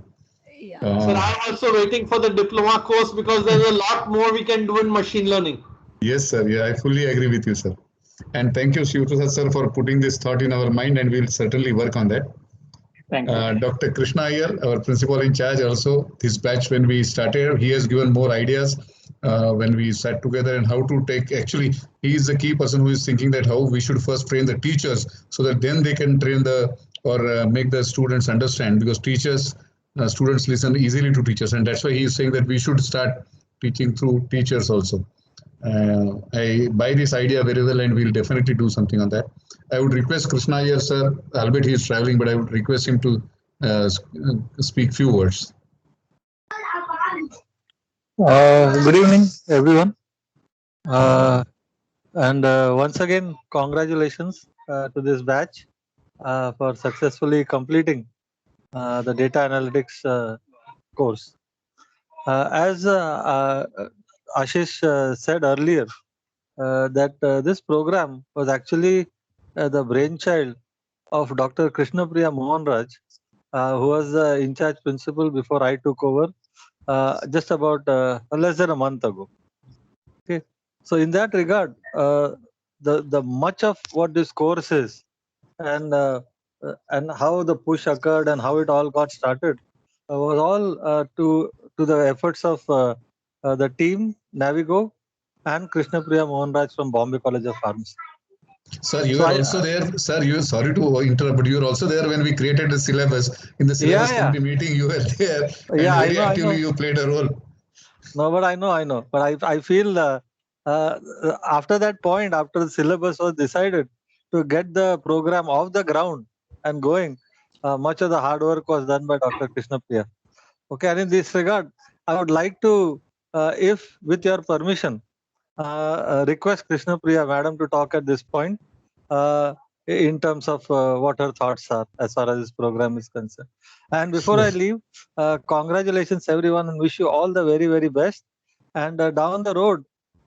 Yeah. So I'm also waiting for the diploma course, because there's a lot more we can do in machine learning. Yes, sir. Yeah, I fully agree with you, sir. And thank you, Shivaprasad sir, for putting this thought in our mind, and we'll certainly work on that. Thank you. Dr. Krishna Iyer, our principal in charge, also this batch when we started, he has given more ideas when we sat together, and how to take, actually, he is the key person who is thinking that how we should first train the teachers, so that then they can train make the students understand, because students listen easily to teachers, and that's why he is saying that we should start teaching through teachers also. I buy this idea very well, and we'll definitely do something on that. I would request Krishna Iyer sir, albeit he is traveling, but I would request him to speak few words. Good evening, everyone. And once again, congratulations to this batch for successfully completing the data analytics course. As Ashish said earlier, that this program was actually the brainchild of Dr. Krishnapriya Mohanraj, who was the in-charge principal before I took over just about less than a month ago. Okay, so in that regard, the much of what this course is, and how the push occurred and how it all got started, was all to the efforts of the team, Navigo, and Krishnapriya Mohanraj from Bombay College of Pharmacy. Sir, you were also there. Sir, sorry to interrupt, but you were also there when we created the syllabus. In the syllabus committee meeting, you were there. And very actively you played a role. No, but I know. But I feel After that point, after the syllabus was decided, to get the program off the ground and going, much of the hard work was done by Dr. Krishna Priya. Okay, and in this regard, I would like to, if with your permission, request Krishna Priya madam to talk at this point in terms of what her thoughts are as far as this program is concerned. And before I leave, congratulations everyone and wish you all the very, very best. And down the road,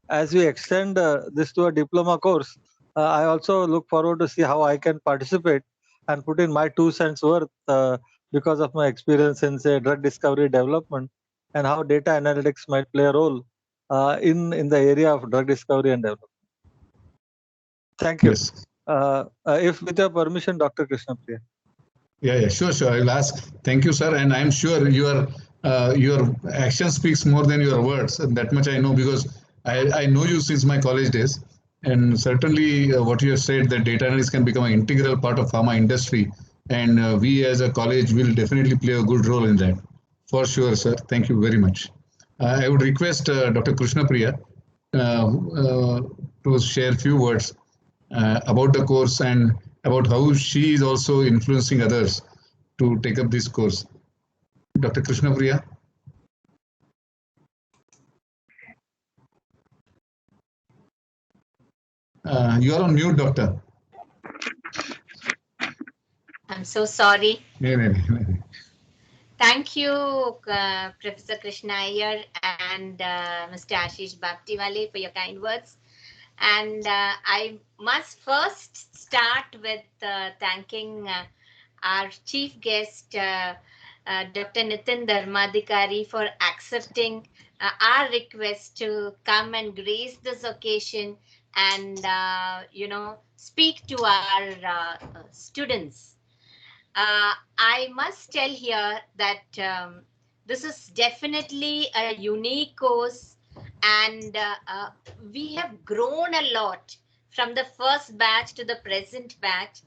as we extend this to a diploma course, I also look forward to see how I can participate and put in my 2 cents worth because of my experience in, say, drug discovery development and how data analytics might play a role in the area of drug discovery and development. Thank you. Yes. If with your permission, Dr. Krishna Priya. Yeah, sure. I will ask. Thank you, sir. And I'm sure your action speaks more than your words. And that much I know because I know you since my college days. And certainly what you have said that data analytics can become an integral part of pharma industry. And we as a college will definitely play a good role in that. For sure, sir. Thank you very much. I would request Dr. Krishna Priya to share a few words about the course and about how she is also influencing others to take up this course. Dr. Krishna Priya. You are on mute, doctor. I'm so sorry. Maybe. Thank you, Professor Krishna Iyer and Mr. Ashish Bhaktiwale for your kind words. And I must first start with thanking our chief guest, Dr. Nitin Dharmadhikari, for accepting our request to come and grace this occasion and, speak to our students. I must tell here that this is definitely a unique course, and we have grown a lot from the first batch to the present batch.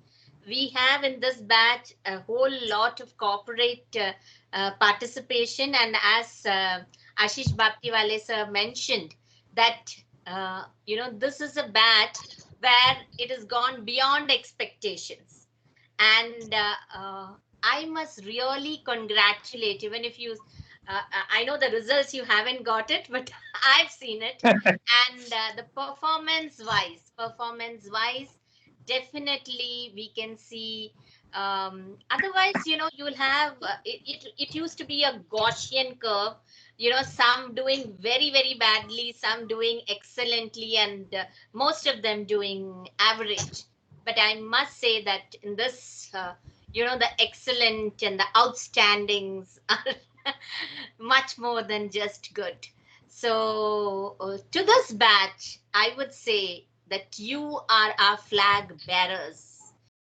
We have in this batch a whole lot of corporate participation, and as Ashish Bhaktiwale sir mentioned, that this is a batch where it has gone beyond expectations. And I must really congratulate, even if you, I know the results you haven't got it, but I've seen it. And the performance wise, definitely we can see. Otherwise, you'll have, it used to be a Gaussian curve, some doing very, very badly, some doing excellently, and most of them doing average. But I must say that in this, the excellent and the outstandings are much more than just good. So to this batch, I would say that you are our flag bearers.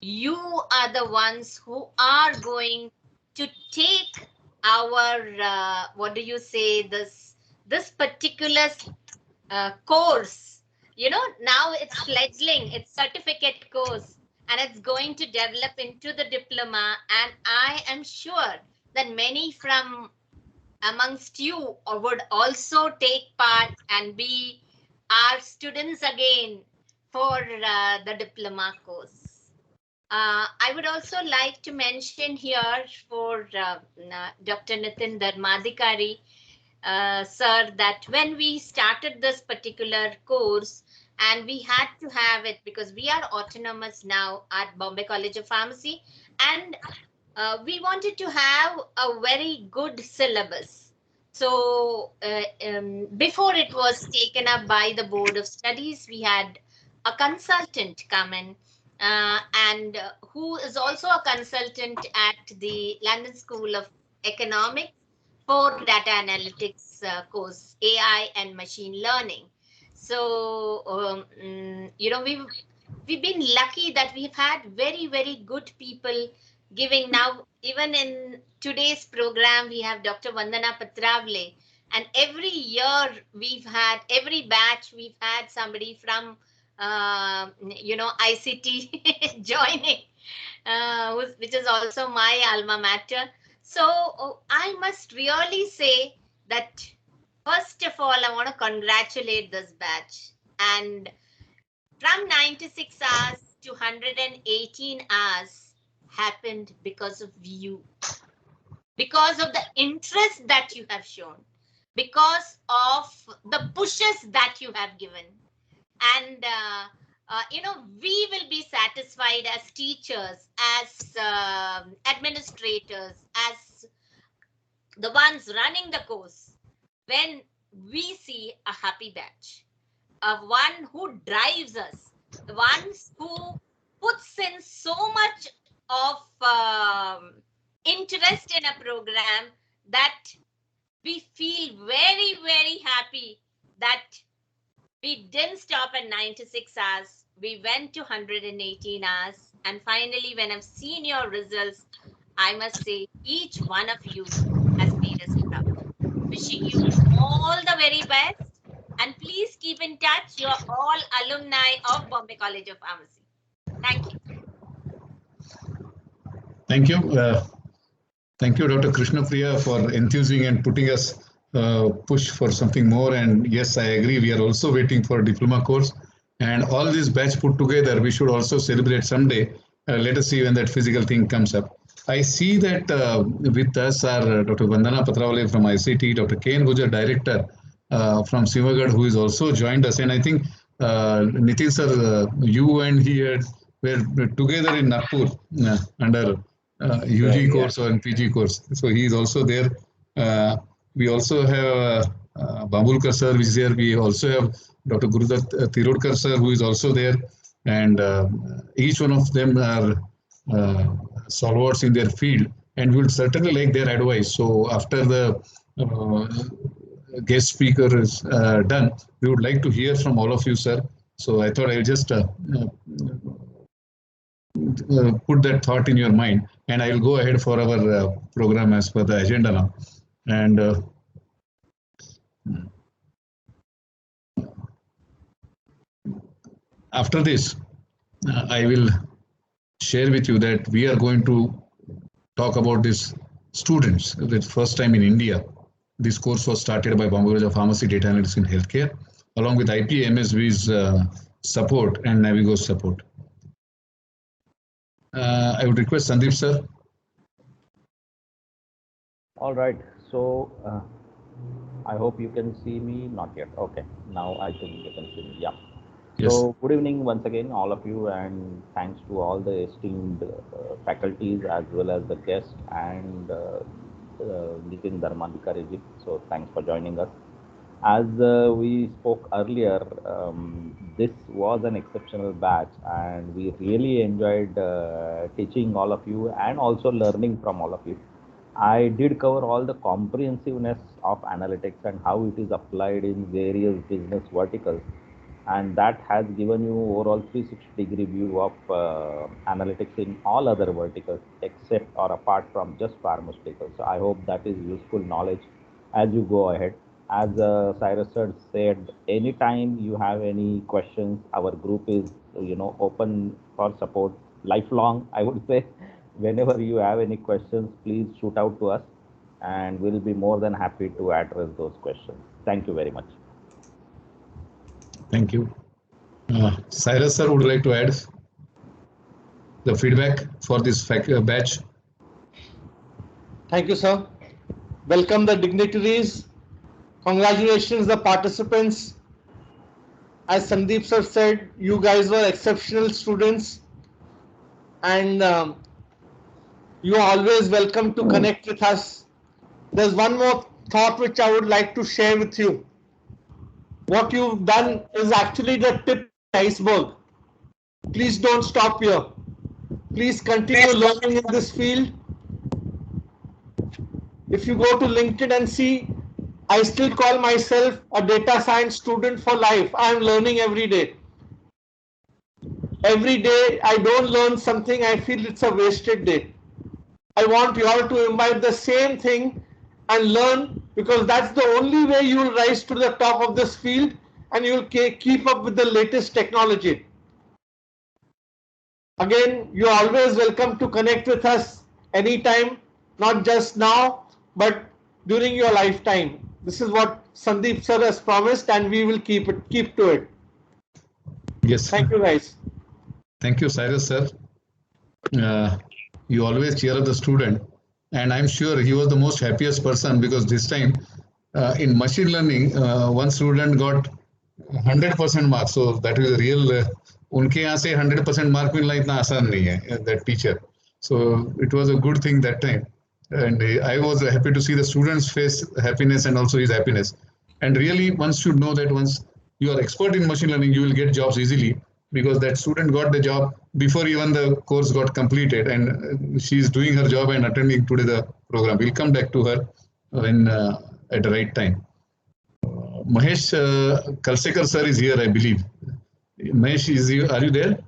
You are the ones who are going to take our, this particular course. Now it's fledgling, it's certificate course, and it's going to develop into the diploma. And I am sure that many from amongst you would also take part and be our students again for the diploma course. I would also like to mention here for Dr. Nitin Dharmadhikari, sir, that when we started this particular course, and we had to have it because we are autonomous now at Bombay College of Pharmacy, and we wanted to have a very good syllabus. So before it was taken up by the Board of Studies, we had a consultant come in and who is also a consultant at the London School of Economics for data analytics course, AI and machine learning. So, we've been lucky that we've had very, very good people giving. Now, even in today's program, we have Dr. Vandana Patravle, and every year every batch, we've had somebody from, ICT joining, which is also my alma mater. So I must really say that First of all, I want to congratulate this batch. And from 96 hours to 118 hours happened because of you, because of the interest that you have shown, because of the pushes that you have given. And, we will be satisfied as teachers, as administrators, as the ones running the course, when we see a happy batch, one who drives us, the ones who puts in so much of interest in a program that we feel very, very happy that we didn't stop at 96 hours. We went to 118 hours. And finally, when I've seen your results, I must say each one of you has made us proud. Wishing you all the very best. And please keep in touch. You're all alumni of Bombay College of Pharmacy. Thank you. Thank you. Thank you, Dr. Krishna Priya, for enthusing and putting us push for something more. And yes, I agree. We are also waiting for a diploma course. And all this batch put together, we should also celebrate someday. Let us see when that physical thing comes up. I see that with us are Dr. Vandana Patrawale from ICT, Dr. K. N. Gujar, Director from Simagad, who is also joined us. And I think Nitin sir, you and he were together in Nagpur under UG course or PG course. So he is also there. We also have Bambulkar sir, which is here. We also have Dr. Gurudat Tirodkar sir, who is also there. And each one of them are stalwarts in their field, and we would certainly like their advice. So after the guest speaker is done, we would like to hear from all of you, sir. So I thought I'll just put that thought in your mind, and I'll go ahead for our program as per the agenda now. And after this, I will share with you that we are going to talk about these students. The first time in India, this course was started by Bombay College of Pharmacy, Data Analytics in Healthcare, along with IPMSB's support and Navigo's support. I would request Sandeep sir. All right. So I hope you can see me. Not yet. Okay. Now I think you can see me. Yeah. Yes. So good evening once again, all of you, and thanks to all the esteemed faculties as well as the guests and Nitin Dharmadhikari. So thanks for joining us. As we spoke earlier, this was an exceptional batch, and we really enjoyed teaching all of you and also learning from all of you. I did cover all the comprehensiveness of analytics and how it is applied in various business verticals. And that has given you overall 360-degree view of analytics in all other verticals except or apart from just pharmaceuticals. So I hope that is useful knowledge as you go ahead. As Cyrus sir said, anytime you have any questions, our group is open for support lifelong. I would say, whenever you have any questions, please shoot out to us, and we'll be more than happy to address those questions. Thank you very much. Thank you. Cyrus sir, would you like to add the feedback for this batch? Thank you, sir. Welcome the dignitaries. Congratulations, the participants. As Sandeep sir said, you guys were exceptional students, and you are always welcome to connect with us. There's one more thought which I would like to share with you. What you've done is actually the tip of the iceberg. Please don't stop here. Please continue learning in this field. If you go to LinkedIn and see, I still call myself a data science student for life. I am learning every day. Every day I don't learn something, I feel it's a wasted day. I want you all to imbibe the same thing and learn, because that's the only way you will rise to the top of this field and you will keep up with the latest technology. Again, you're always welcome to connect with us anytime, not just now, but during your lifetime. This is what Sandeep sir has promised, and we will keep to it. Yes. Thank you, guys. Thank you, Cyrus sir. You always cheer up the student, and I'm sure he was the most happiest person because this time in machine learning, one student got 100% marks. So that is a real. उनके यहाँ से 100% mark मिलना इतना आसान नहीं है. That teacher. So it was a good thing that time, and I was happy to see the students' face happiness and also his happiness. And really, one should know that once you are expert in machine learning, you will get jobs easily because that student got the job before even the course got completed, and she is doing her job and attending today the program. We'll come back to her when at the right time. Mahesh Kalsekar sir is here, I believe. Mahesh, are you there?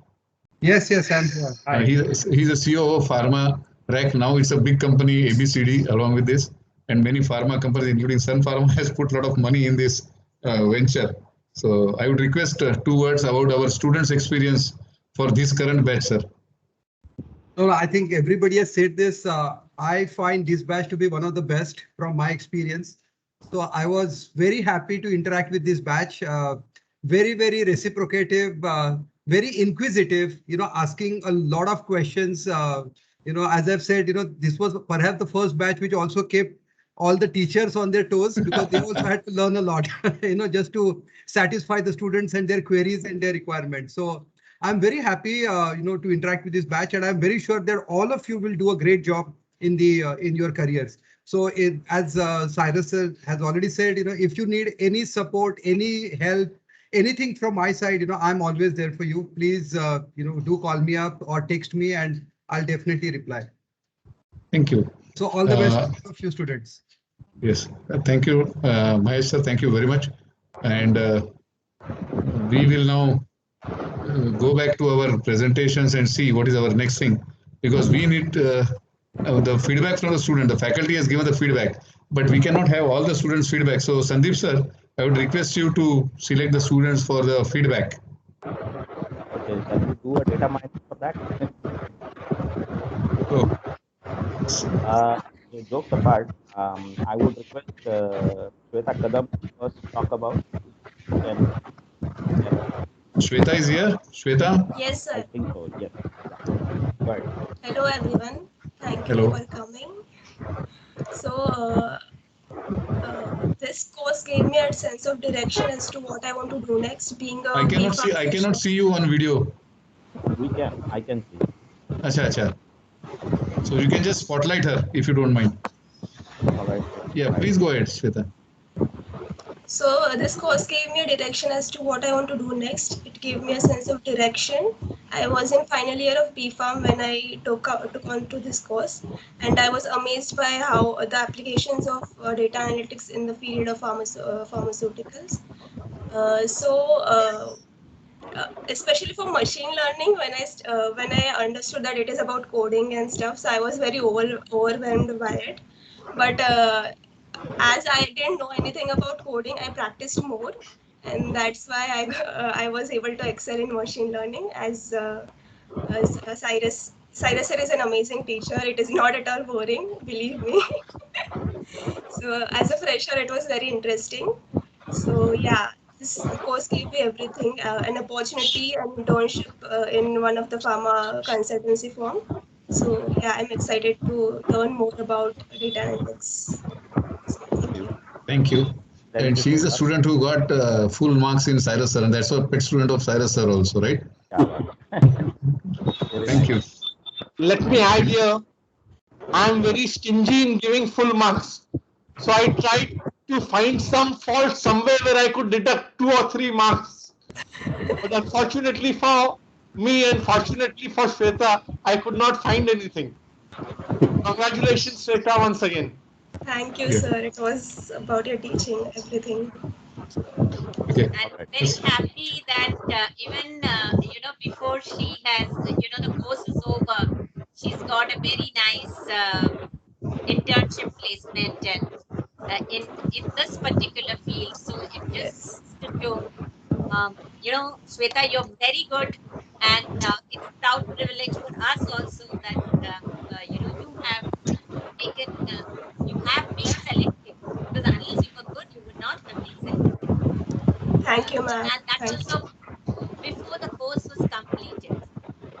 Yes, I'm here. Hi. He's a CEO of Pharma Rack now. It's a big company, ABCD, along with this, and many pharma companies, including Sun Pharma, has put a lot of money in this venture. So I would request 2 words about our students' experience for this current batch, sir. So I think everybody has said this. I find this batch to be one of the best from my experience. So I was very happy to interact with this batch. Very, very reciprocative, very inquisitive, asking a lot of questions. As I've said, this was perhaps the first batch which also kept all the teachers on their toes because they also had to learn a lot, just to satisfy the students and their queries and their requirements. So I'm very happy, to interact with this batch, and I'm very sure that all of you will do a great job in your careers. So as Cyrus has already said, if you need any support, any help, anything from my side, I'm always there for you. Please, do call me up or text me, and I'll definitely reply. Thank you. So all the best to all of you students. Yes, thank you, Mahesh sir. Thank you very much. And we will now go back to our presentations and see what is our next thing, because we need the feedback from the student. The faculty has given the feedback, but we cannot have all the students' feedback. So Sandeep sir, I would request you to select the students for the feedback. Okay, can we do a data mining for that? Jokes apart, I would request Shweta Kadam to first talk about. Shweta is here? Shweta? Yes, sir. I think so, yes. Right. Hello, everyone. Thank Hello. you for coming. So, this course gave me a sense of direction as to what I want to do next. Being a I cannot see you on video. I can see. Acha. So you can just spotlight her if you don't mind. All right. Yeah, please go ahead, Shweta. So this course gave me a direction as to what I want to do next. It gave me a sense of direction. I was in final year of B.Pharm when I took on to this course, and I was amazed by how the applications of data analytics in the field of pharmaceuticals. Especially for machine learning, when I understood that it is about coding and stuff, so I was very overwhelmed by it. But as I didn't know anything about coding, I practiced more, and that's why I was able to excel in machine learning. As Cyrus sir is an amazing teacher. It is not at all boring, believe me. So as a fresher, it was very interesting. So yeah, this course gave me everything, an opportunity, an internship in one of the pharma consultancy firm. So yeah, I'm excited to learn more about data analytics. Thank you. And she's a student who got full marks in Cyrus sir, and that's a pet student of Cyrus sir also, right? Thank you. Let me add here, I'm very stingy in giving full marks. So I tried to find some fault somewhere where I could deduct 2 or 3 marks. But unfortunately for me and fortunately for Shweta, I could not find anything. Congratulations, Shweta, once again. Thank you, sir. It was about your teaching, everything. Okay. And very happy that even before she has the course is over, she's got a very nice internship placement and in this particular field. So it just to Shweta, you're very good, and it's a proud privilege for us also that you have taken you have been selected, because unless you were good, you Thank you, ma'am. And that's also before the course was completed.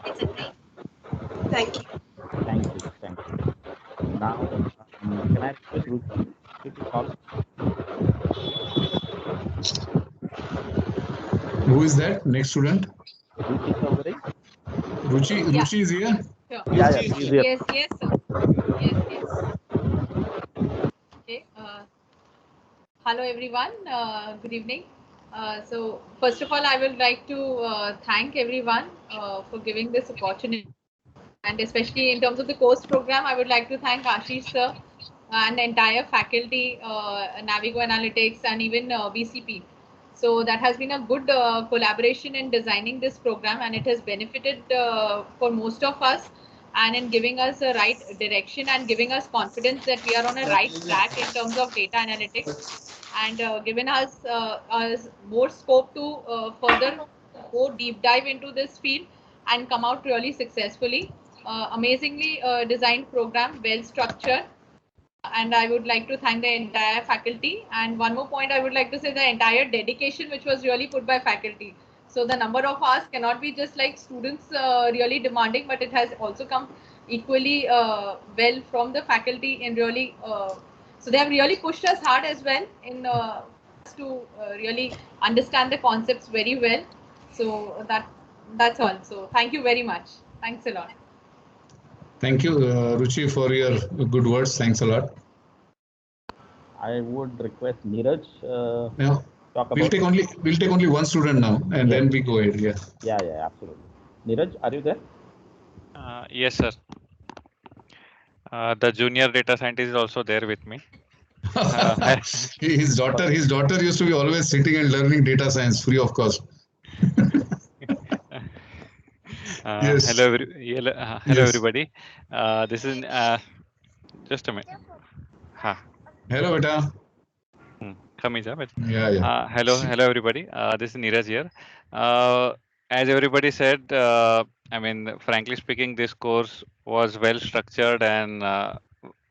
It's a great. Thank you. Thank you. Thank you. Now, can I request Ruchi to talk? Who is that? Next student? Ruchi Chaudhary. Ruchi is here? Sure. Yeah, she's here. Yes, sir. Yes. Okay. Hello, everyone. Good evening. So, first of all, I would like to thank everyone for giving this opportunity. And especially in terms of the course program, I would like to thank Ashish sir and the entire faculty, Navigo Analytics, and even BCP. So that has been a good collaboration in designing this program, and it has benefited for most of us, and in giving us a right direction and giving us confidence that we are on a right track in terms of data analytics, and given us more scope to further go deep dive into this field and come out really successfully. Amazingly designed program, well structured, and I would like to thank the entire faculty. And one more point I would like to say, the entire dedication which was really put by faculty. So the number of hours cannot be just like students really demanding, but it has also come equally well from the faculty in really, so they have really pushed us hard as well in to really understand the concepts very well. So that's all. So thank you very much. Thanks a lot. Thank you, Ruchi, for your good words. Thanks a lot. I would request Neeraj. Yeah. Talk We'll about. take only one student now, and then we go ahead. Yeah. Yeah, absolutely. Neeraj, are you there? Yes, sir. The junior data scientist is also there with me. His daughter used to be always sitting and learning data science free of cost. Yes. Hello, everybody. This is just a minute. Hello, beta. Yeah. Hello, everybody. This is Neeraj here. As everybody said, I mean, frankly speaking, this course was well structured, and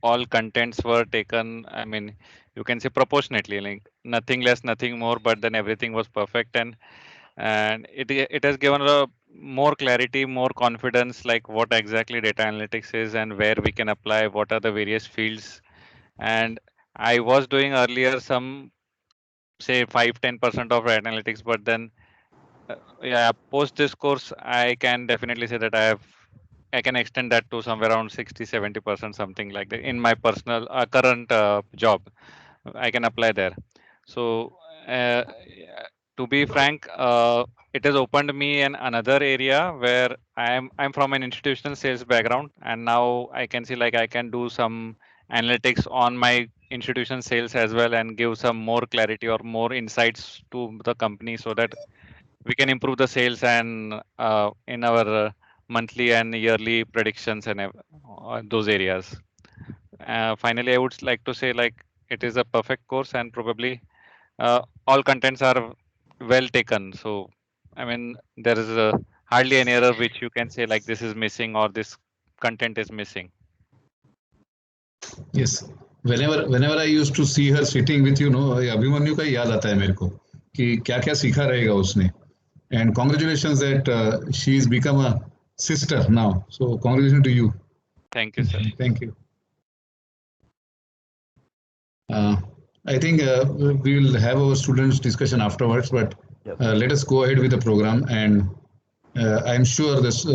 all contents were taken. I mean, you can say proportionately, like nothing less, nothing more. But then everything was perfect, and it has given a more clarity, more confidence, like what exactly data analytics is and where we can apply, what are the various fields. And I was doing earlier some, say, 5-10% of analytics, but then post this course, I can definitely say that I can extend that to somewhere around 60-70%, something like that, in my personal current job. I can apply there. So to be frank, it has opened me in another area where I'm from an institutional sales background, and now I can see like I can do some analytics on my institution sales as well, and give some more clarity or more insights to the company, so that we can improve the sales and in our monthly and yearly predictions and those areas. Finally, I would like to say, like, it is a perfect course, and probably all contents are well taken. So, I mean, there is hardly an error which you can say like this is missing or this content is missing. Yes. Whenever I used to see her sitting with Abhimanyu का याद आता है मेरे को कि क्या क्या सीखा रहेगा उसने. And congratulations that she's become a sister now. So congratulations to you. Thank you, sir. Thank you. I think we will have our students discussion afterwards, but let us go ahead with the program. And I'm sure this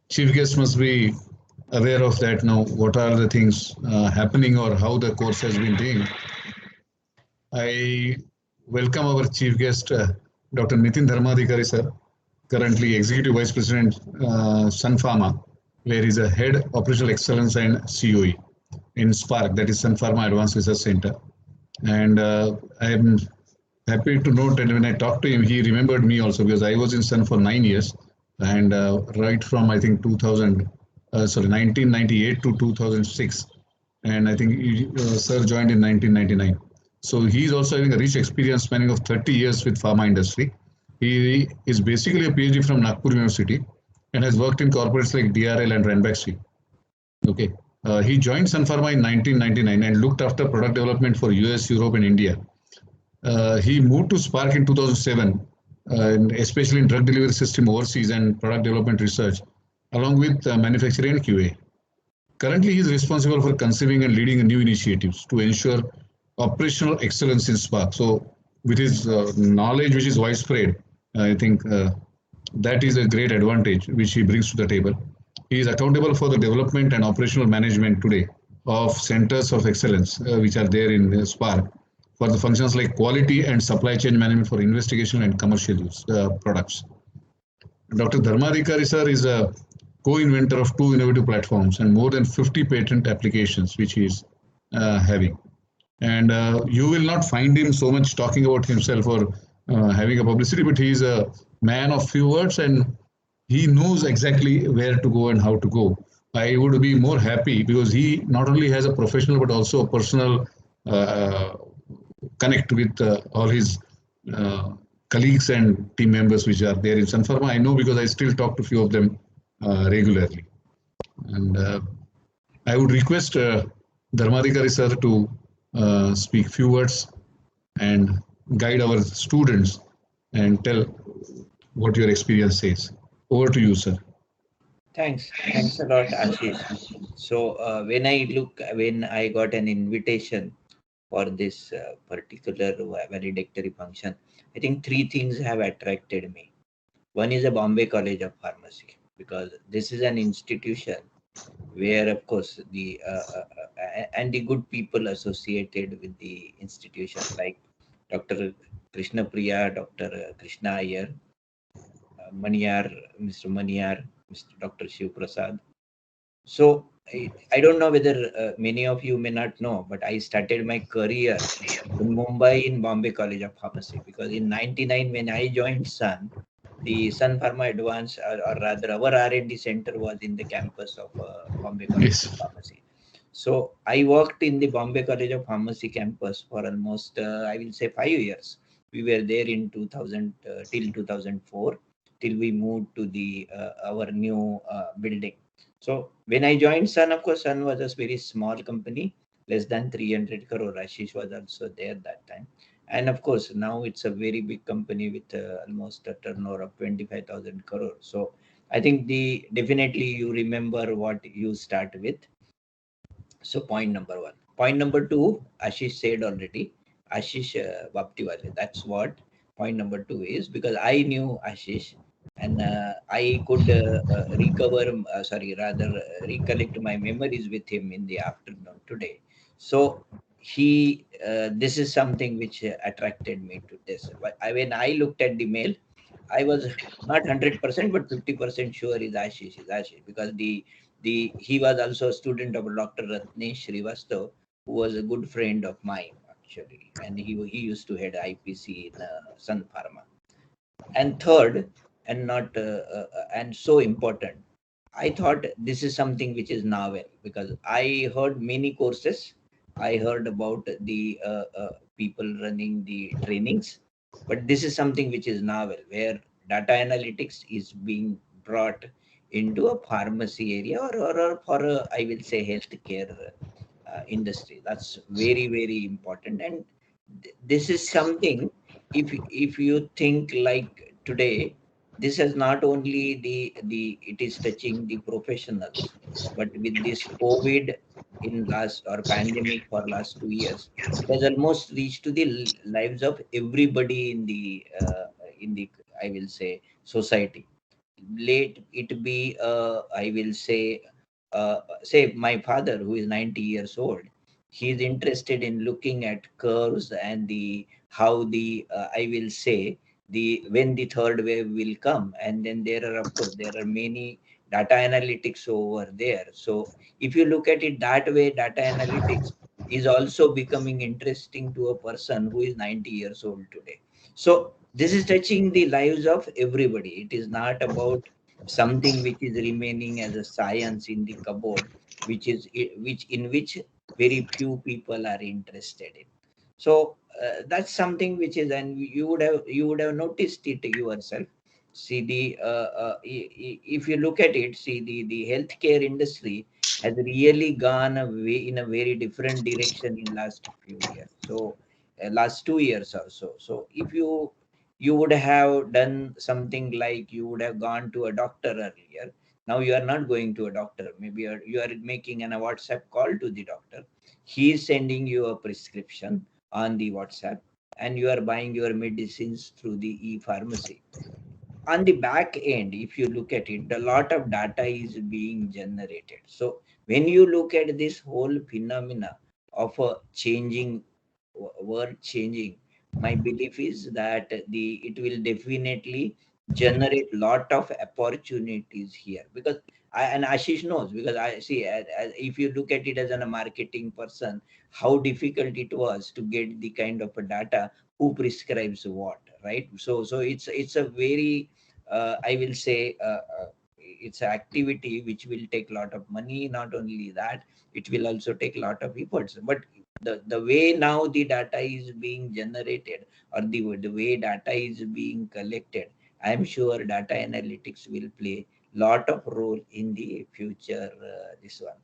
chief guest must be aware of that now. What are the things happening or how the course has been doing? I welcome our chief guest, Dr. Nitin Dharmadhikari sir, currently Executive Vice President, Sun Pharma, where he's a Head Operational Excellence and COE in SPARC, that is Sun Pharma Advanced Research Center. And I am happy to note that when I talked to him, he remembered me also, because I was in Sun for 9 years, and right from I think 1998 to 2006, and I think sir joined in 1999. So he's also having a rich experience spanning of 30 years with pharma industry. He is basically a PhD from Nagpur University and has worked in corporates like DRL and Ranbaxy. Okay. He joined Sun Pharma in 1999 and looked after product development for US, Europe, and India. He moved to Spark in 2007, and especially in drug delivery system overseas and product development research, along with manufacturing and QA. Currently, he is responsible for conceiving and leading new initiatives to ensure operational excellence in Spark. So, with his knowledge, which is widespread, I think that is a great advantage which he brings to the table. He is accountable for the development and operational management today of centers of excellence, which are there in Spark, for the functions like quality and supply chain management for investigation and commercial use products. Dr. Dharmadhikari sir is a co-inventor of 2 innovative platforms and more than 50 patent applications which he is having. And you will not find him so much talking about himself or having a publicity, but he is a man of few words and he knows exactly where to go and how to go. I would be more happy because he not only has a professional but also a personal connect with all his colleagues and team members which are there in Sun Pharma. I know because I still talk to a few of them regularly. And I would request Dharmadhikari sir to speak few words and guide our students and tell what your experience says. Over to you, sir. Thanks a lot, Ashish. So when I got an invitation for this particular valedictory function, I think 3 things have attracted me. One is the Bombay College of Pharmacy, because this is an institution where, of course, the and the good people associated with the institution, like Dr. Krishna Priya, Dr. Krishna Iyer, Maniyar, Mr. Maniyar, Mr. Dr. Shiv Prasad. So I don't know whether many of you may not know, but I started my career in Mumbai in Bombay College of Pharmacy, because in '99 when I joined Sun, the Sun Pharma Advanced, or rather our R&D center was in the campus of Bombay College of Pharmacy. So I worked in the Bombay College of Pharmacy campus for almost, I will say 5 years. We were there in 2000 till 2004, till we moved to the our new building. So when I joined Sun, of course, Sun was a very small company, less than 300 crore. Ashish was also there that time. And of course, now it's a very big company with almost a turnover of 25,000 crore. So I think definitely you remember what you start with. So point number 1. Point number 2, Ashish said already, Ashish Baptiwale. That's what point number 2 is, because I knew Ashish and I could recollect my memories with him in the afternoon today. So this is something which attracted me to this. When I looked at the mail, I was not 100%, but 50% sure is Ashish, because he was also a student of Dr. Ratnesh Srivastav, who was a good friend of mine actually, and he used to head IPC in Sun Pharma. And third, and not and so important, I thought this is something which is novel, because I heard many courses. I heard about the people running the trainings, but this is something which is novel, where data analytics is being brought into a pharmacy area or for a, I will say, healthcare industry. That's very, very important. And this is something, if you think like today, this is not only it is touching the professionals, but with this COVID in last, or pandemic for last 2 years, it has almost reached to the lives of everybody in the I will say society. Let it be I will say my father, who is 90 years old, he is interested in looking at curves and how I will say when the third wave will come. And then there are many data analytics over there. So if you look at it that way, data analytics is also becoming interesting to a person who is 90 years old today. So this is touching the lives of everybody. It is not about something which is remaining as a science in the cupboard, in which very few people are interested in. So that's something which is, and you would have noticed it yourself. See if you look at it, see the healthcare industry has really gone away in a very different direction in last few years. So last 2 years or so. So if you would have done something like you would have gone to a doctor earlier. Now you are not going to a doctor. Maybe you are making a WhatsApp call to the doctor. He is sending you a prescription on the WhatsApp, and you are buying your medicines through the e-pharmacy. On the back end, if you look at it, a lot of data is being generated. So when you look at this whole phenomena of a changing world changing, my belief is that it will definitely generate lot of opportunities here, because and Ashish knows, because I see, if you look at it as a marketing person, how difficult it was to get the kind of a data who prescribes what, right? So it's a very I will say it's an activity which will take a lot of money. Not only that, it will also take a lot of efforts. But the way now the data is being generated, or the way data is being collected, I am sure data analytics will play lot of role in the future. This one,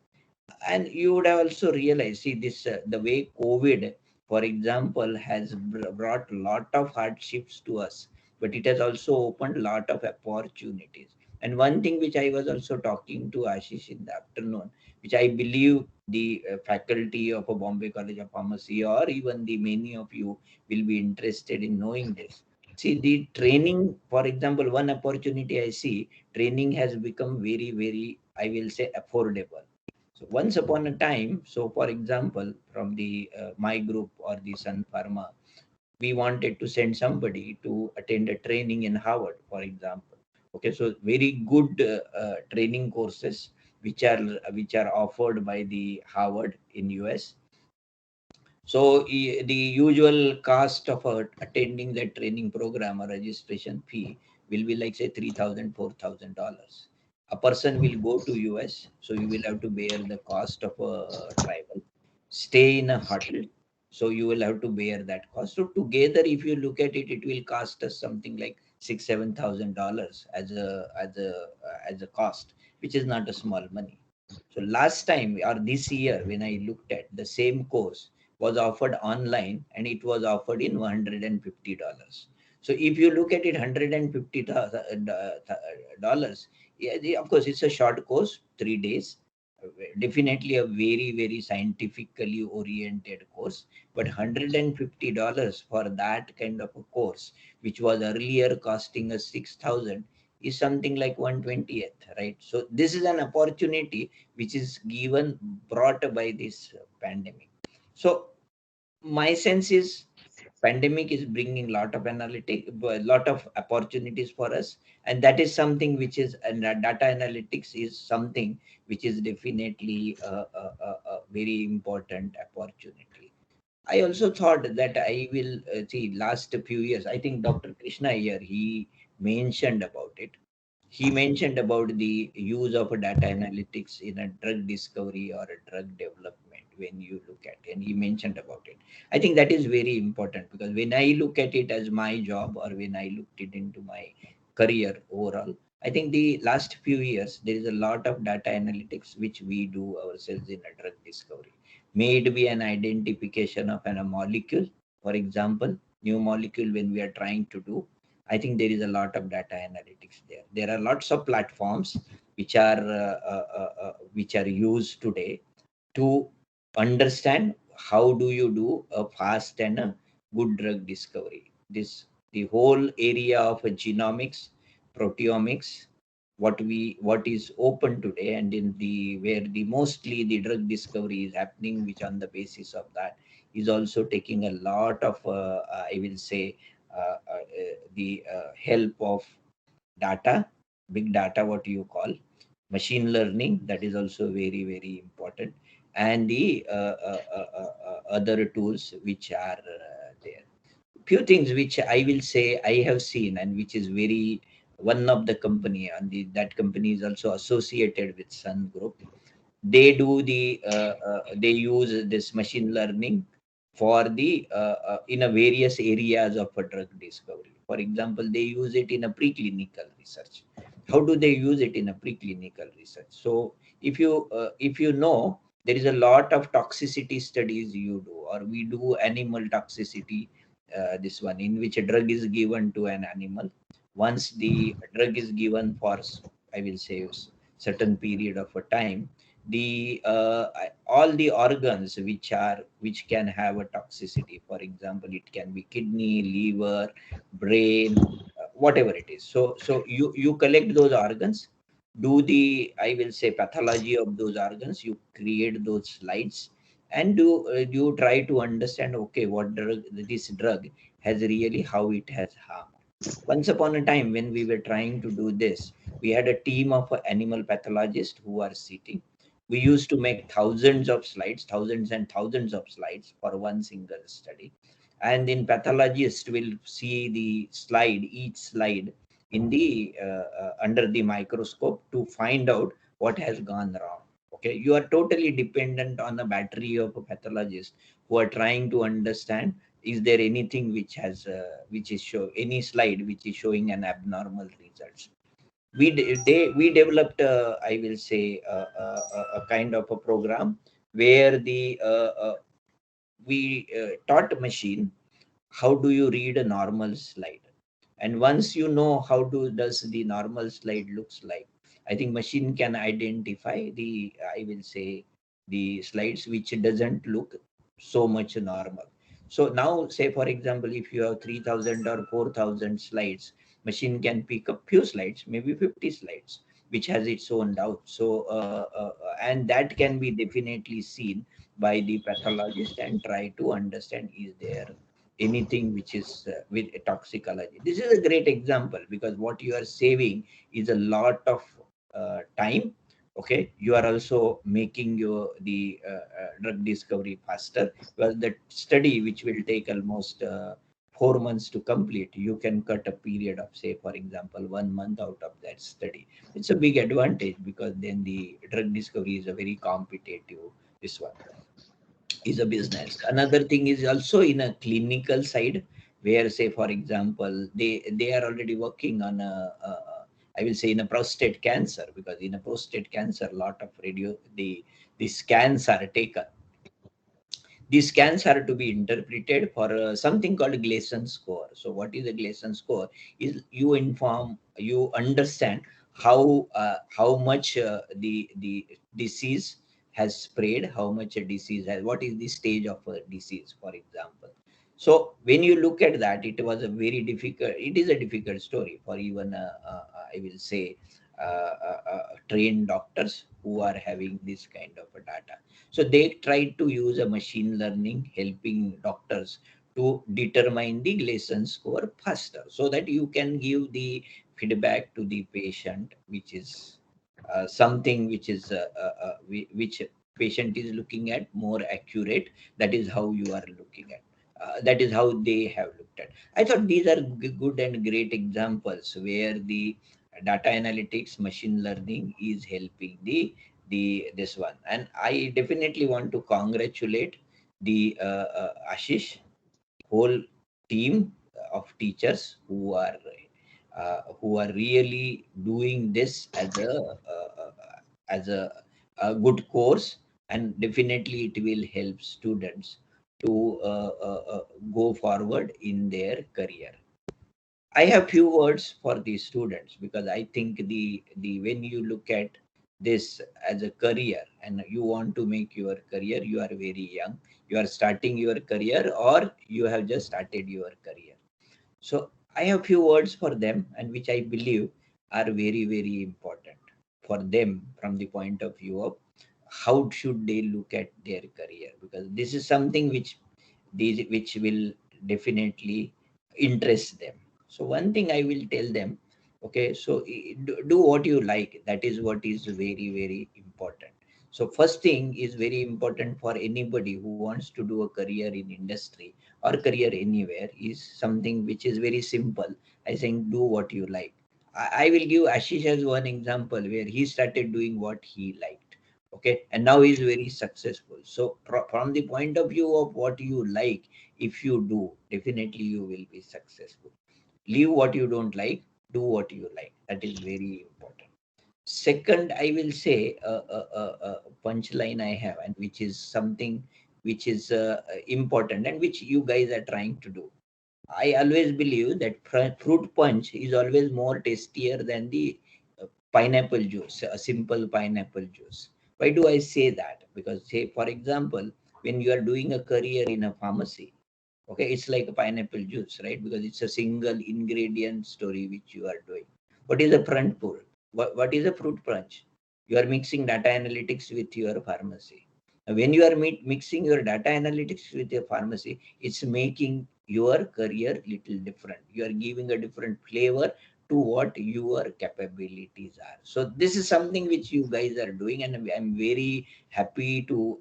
and you would have also realized, see this the way COVID, for example, has brought lot of hardships to us, but it has also opened lot of opportunities. And one thing which I was also talking to Ashish in the afternoon, which I believe the faculty of a Bombay College of Pharmacy, or even the many of you will be interested in knowing this. See, the training, for example, one opportunity I see, training has become very, very, I will say, affordable. So once upon a time, so for example, from the my group or the Sun Pharma, we wanted to send somebody to attend a training in Harvard, for example. Okay, so very good training courses which are offered by the Harvard in US. So the usual cost of attending that training program or registration fee will be like say $3,000, $4,000. A person will go to US, so you will have to bear the cost of travel, stay in a hotel, so you will have to bear that cost. So together, if you look at it, it will cost us something like $6,000, $7,000 as a cost, which is not a small money. So last time or this year, when I looked at the same course, was offered online, and it was offered in $150. So if you look at it, $150, yeah, of course, it's a short course, 3 days. Definitely a very, very scientifically oriented course, but $150 for that kind of a course, which was earlier costing us 6,000, is something like 1/20th, right? So this is an opportunity which is brought by this pandemic. So my sense is pandemic is bringing lot of lot of opportunities for us, and that is something which is, and data analytics is something which is definitely a very important opportunity. I also thought that I will see last few years. I think Dr. Krishna here, he mentioned about it. He mentioned about the use of data analytics in a drug discovery or a drug development when you look at it, and he mentioned about it. I think that is very important, because when I look at it as my job, or when I looked it into my career overall, I think the last few years there is a lot of data analytics which we do ourselves in a drug discovery. May it be an identification of a molecule, for example, new molecule when we are trying to do. I think there is a lot of data analytics there. There are lots of platforms which are used today to understand how do you do a fast and a good drug discovery. The whole area of genomics, proteomics, what is open today, and in the where the mostly the drug discovery is happening, which on the basis of that is also taking a lot of I will say the help of data, big data, what you call machine learning, that is also very, very important, and the other tools which are there. Few things which I will say I have seen, and which is very, one of the company, and that company is also associated with Sun Group. They do they use this machine learning for the in a various areas of a drug discovery. For example, they use it in a preclinical research. How do they use it in a preclinical research? So if you know, there is a lot of toxicity studies you do, or we do animal toxicity, this one in which a drug is given to an animal. Once the drug is given for, I will say, certain period of a time, the all the organs which can have a toxicity, for example, it can be kidney, liver, brain, whatever it is. So you collect those organs, do the, I will say, pathology of those organs, you create those slides, and you try to understand, okay, what drug, this drug has really, how it has harmed. Once upon a time, when we were trying to do this, we had a team of animal pathologists who are sitting. We used to make thousands of slides, thousands and thousands of slides for one single study. And then pathologists will see the slide, each slide in the under the microscope to find out what has gone wrong. Okay, you are totally dependent on the battery of a pathologist who are trying to understand, is there anything which has which is show any slide which is showing an abnormal results. We developed I will say a kind of a program where the we taught machine how do you read a normal slide. And once you know how does the normal slide looks like, I think machine can identify the, I will say, the slides which doesn't look so much normal. So now, say for example, if you have 3,000 or 4,000 slides, machine can pick up few slides, maybe 50 slides, which has its own doubt. So and that can be definitely seen by the pathologist and try to understand, is there anything which is with toxicology. This is a great example, because what you are saving is a lot of time. Okay, you are also making your the drug discovery faster, because the study which will take almost 4 months to complete, you can cut a period of, say for example, 1 month out of that study. It's a big advantage, because then the drug discovery is a very competitive, this one is a business. Another thing is also in a clinical side, where, say for example, they are already working on I will say, in a prostate cancer, because in a prostate cancer, a lot of the scans are taken. These scans are to be interpreted for something called Gleason score. So what is a Gleason score? Is you understand how much the disease has spread, how much a disease has, what is the stage of a disease, for example. So when you look at that, it is a difficult story for even I will say trained doctors who are having this kind of a data. So they tried to use a machine learning, helping doctors to determine the Gleason score faster, so that you can give the feedback to the patient, which is something which is which patient is looking at more accurate. That is how you are looking at. That is how they have looked at. I thought these are good and great examples where the data analytics, machine learning is helping this one. And I definitely want to congratulate the Ashish, whole team of teachers who are really doing this as a good course, and definitely it will help students to go forward in their career. I have few words for the students, because I think the when you look at this as a career and you want to make your career, you are very young, you are starting your career, or you have just started your career. So I have few words for them, and which I believe are very important for them from the point of view of how should they look at their career, because this is something which will definitely interest them. So one thing I will tell them, okay, so do what you like. That is what is very important. So first thing is very important for anybody who wants to do a career in industry or career anywhere, is something which is very simple. I think do what you like. I will give Ashish as one example where he started doing what he liked. Okay, and now he's very successful. So from the point of view of what you like, if you do, definitely you will be successful. Leave what you don't like, do what you like. That is very important. Second, I will say a punchline I have, and which is something which is important and which you guys are trying to do. I always believe that fruit punch is always more tastier than the pineapple juice, a simple pineapple juice. Why do I say that? Because, say, for example, when you are doing a career in a pharmacy, okay, it's like a pineapple juice, right? Because it's a single ingredient story which you are doing. What is a front pull? What is a fruit punch? You are mixing data analytics with your pharmacy. When you are mixing your data analytics with your pharmacy, it's making your career little different. You are giving a different flavor to what your capabilities are. So this is something which you guys are doing, and I'm very happy to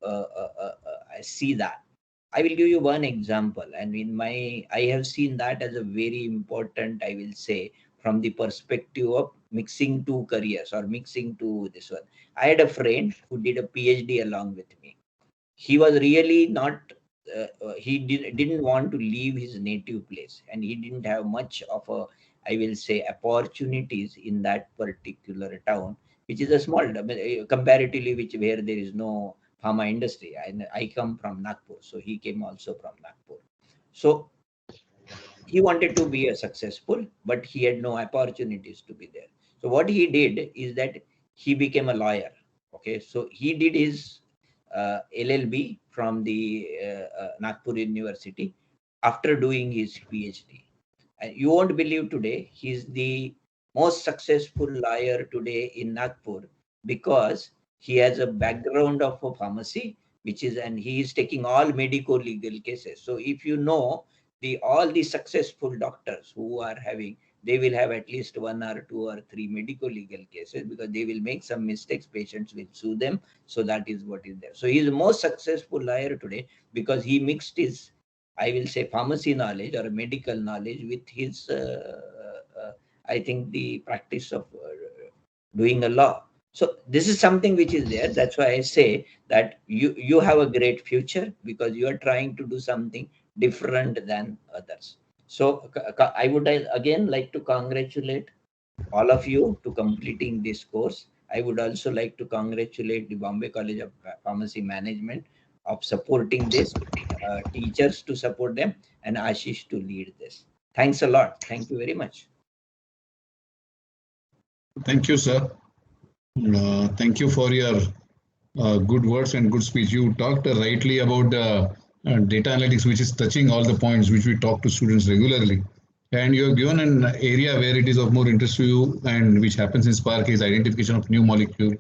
see that. I will give you one example, and I have seen that as a very important, I will say, from the perspective of mixing two careers or mixing to this one. I had a friend who did a PhD along with me. He was really not, he didn't want to leave his native place, and he didn't have much of a, I will say, opportunities in that particular town, which is a small, comparatively, where there is no pharma industry. And I come from Nagpur, so he came also from Nagpur. So he wanted to be a successful, but he had no opportunities to be there. So what he did is that he became a lawyer. Okay, so he did his LLB from the Nagpur University after doing his PhD. And you won't believe today, he's the most successful lawyer today in Nagpur because he has a background of a pharmacy, which is, and he is taking all medico legal cases. So if you know, all the successful doctors who are having, they will have at least 1 or 2 or 3 medico legal cases, because they will make some mistakes, patients will sue them. So that is what is there. So he is the most successful lawyer today because he mixed his, I will say, pharmacy knowledge or medical knowledge with his, I think, the practice of doing a law. So this is something which is there. That's why I say that you have a great future because you are trying to do something different than others. So I would again like to congratulate all of you to completing this course. I would also like to congratulate the Bombay College of Pharmacy Management of supporting this, teachers to support them, and Ashish to lead this. Thanks a lot. Thank you very much. Thank you, sir. Thank you for your good words and good speech. You talked rightly about data analytics, which is touching all the points which we talk to students regularly. And you have given an area where it is of more interest to you, and which happens in Spark is identification of new molecule,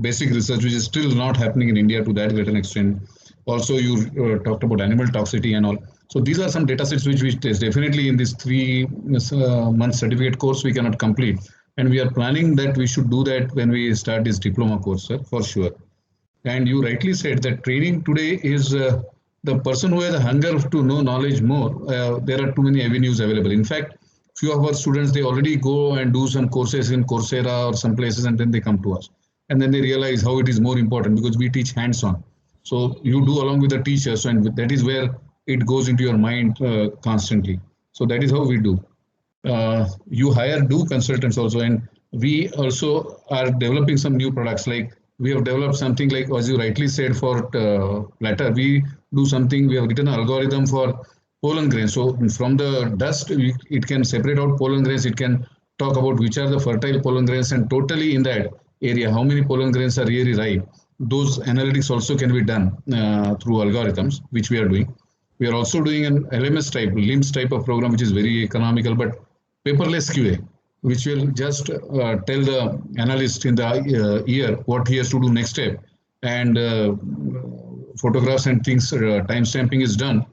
basic research, which is still not happening in India to that great an extent. Also, you talked about animal toxicity and all. So these are some data sets which we test. Definitely in this 3-month certificate course, we cannot complete. And we are planning that we should do that when we start this diploma course, sir, for sure. And you rightly said that training today is the person who has a hunger to know knowledge more. There are too many avenues available. In fact, few of our students, they already go and do some courses in Coursera or some places, and then they come to us. And then they realize how it is more important because we teach hands-on. So you do along with the teachers, and that is where it goes into your mind constantly. So that is how we do. You do consultants also, and we also are developing some new products. Like we have developed something like, as you rightly said, for platter, we do something. We have written an algorithm for pollen grains. So from the dust, it can separate out pollen grains. It can talk about which are the fertile pollen grains, and totally in that area, how many pollen grains are really ripe. Those analytics also can be done through algorithms, which we are doing. We are also doing an LMS type, LIMS type of program, which is very economical, but paperless QA, which will just tell the analyst in the year what he has to do next step. And photographs and things, time stamping is done.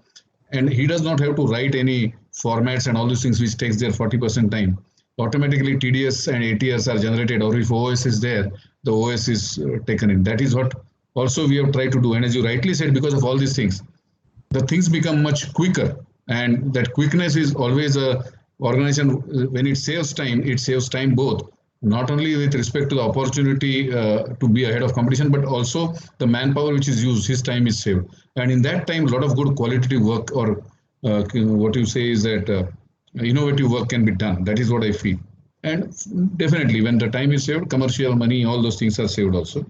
And he does not have to write any formats and all these things, which takes their 40% time. Automatically TDS and ATS are generated, or if OS is there, the OS is taken in. That is what also we have tried to do. And as you rightly said, because of all these things, the things become much quicker. And that quickness is always a organization, when it saves time both, not only with respect to the opportunity to be ahead of competition, but also the manpower which is used, his time is saved. And in that time, a lot of good qualitative work, or what you say is that innovative work can be done. That is what I feel. And definitely, when the time is saved, commercial money, all those things are saved also.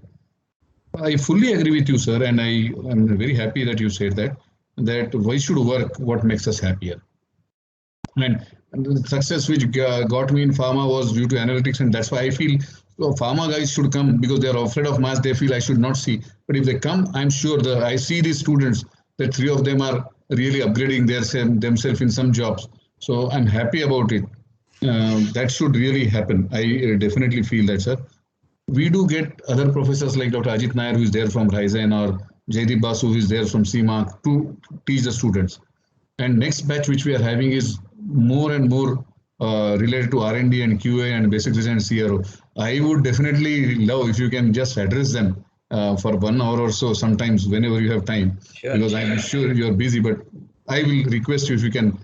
I fully agree with you, sir, and I am very happy that you said that why should work what makes us happier. And the success which got me in pharma was due to analytics, and that's why I feel pharma guys should come because they are afraid of maths. They feel I should not see, but if they come, I'm sure that I see these students that 3 of them are really upgrading themselves in some jobs. So I'm happy about it. That should really happen. I definitely feel that, sir. We do get other professors like Dr. Ajit Nair, who is there from Ryzen, or Jaideep Basu, who is there from CMARC, to teach the students. And next batch which we are having is more and more related to R&D and QA and basic design and CRO. I would definitely love if you can just address them for 1 hour or so sometimes whenever you have time, because I'm sure you're busy, but I will request you if you can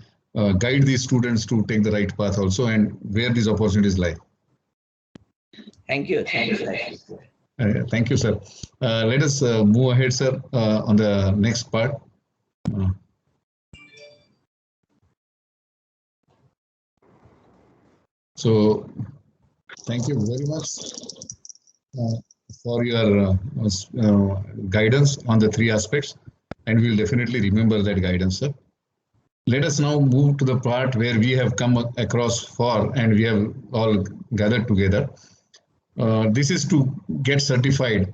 guide these students to take the right path also and where these opportunities lie. Thank you. Thanks, Ashish. Thank you, sir. Let us move ahead, sir, on the next part. So, thank you very much for your guidance on the 3 aspects, and we will definitely remember that guidance, sir. Let us now move to the part where we have come across for and we have all gathered together. This is to get certified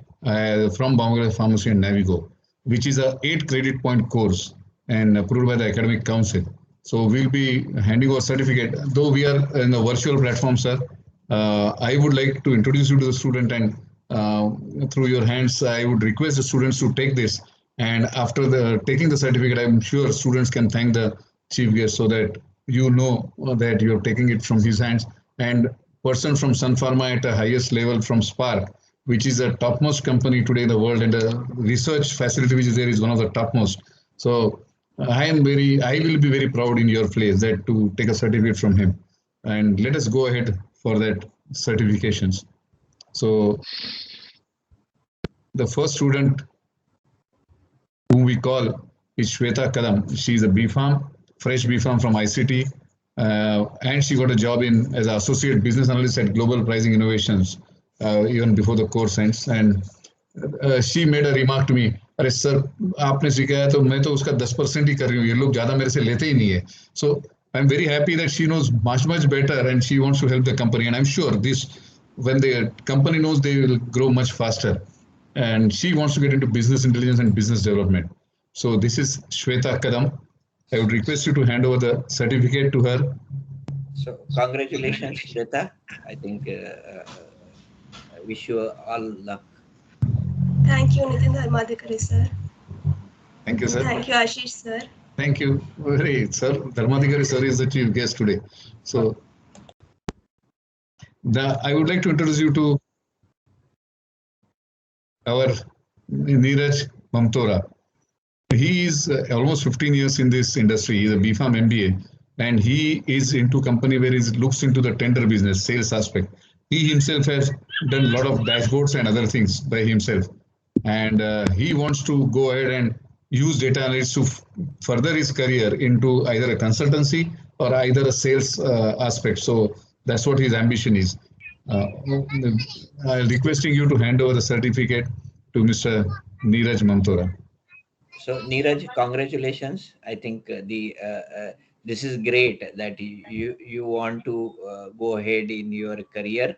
from Bombay College of Pharmacy and Navigo, which is a 8 credit point course and approved by the Academic Council. So we'll be handing over certificate. Though we are in a virtual platform, sir, I would like to introduce you to the student, and through your hands, I would request the students to take this. And after taking the certificate, I'm sure students can thank the chief guest so that you know that you're taking it from his hands. And person from Sun Pharma at the highest level from Spark, which is a topmost company today in the world, and the research facility which is there is one of the topmost. So I will be very proud in your place that to take a certificate from him. And let us go ahead for that certifications. So the first student whom we call is Shweta Kadam. She is a B.Pharm, fresh B.Pharm from ICT, and she got a job as an associate business analyst at Global Pricing Innovations even before the course ends. And she made a remark to me, अरे sir आपने सिखाया तो मैं तो उसका 10% ही कर रही हूँ, ये लोग ज़्यादा मेरे से लेते ही नहीं है. So I'm very happy that she knows much better and she wants to help the company. And I'm sure when the company knows, they will grow much faster. And she wants to get into business intelligence and business development. So this is Shweta Kadam. I would request you to hand over the certificate to her. So congratulations, Shweta. I think I wish you all luck. Thank you, Nitin Dharmadhikari, sir. Thank you, sir. Thank you, Ashish, sir. Thank you. Sir, Dharmadhikari sir is the chief guest today. So I would like to introduce you to our Neeraj Mamtora. He is almost 15 years in this industry. He's a B.Pharm MBA, and he is into company where he looks into the tender business, sales aspect. He himself has done a lot of dashboards and other things by himself. And he wants to go ahead and use data analytics to further his career into either a consultancy or either a sales aspect. So that's what his ambition is. Requesting you to hand over the certificate to Mr. Neeraj Mamtora. So Neeraj, congratulations. I think this is great that you want to go ahead in your career.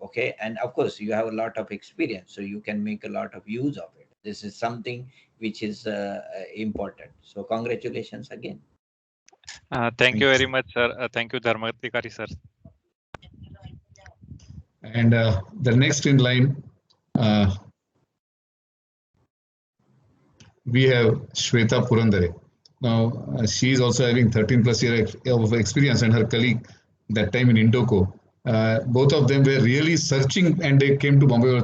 Okay, and of course you have a lot of experience, so you can make a lot of use of it. This is something which is important. So congratulations again. Thank you very much, sir. Thank you, Dharmadhikari sir. And the next in line, we have Shweta Purandare. Now, she is also having 13 plus years of experience, and her colleague that time in Indoco. Both of them were really searching, and they came to Bombay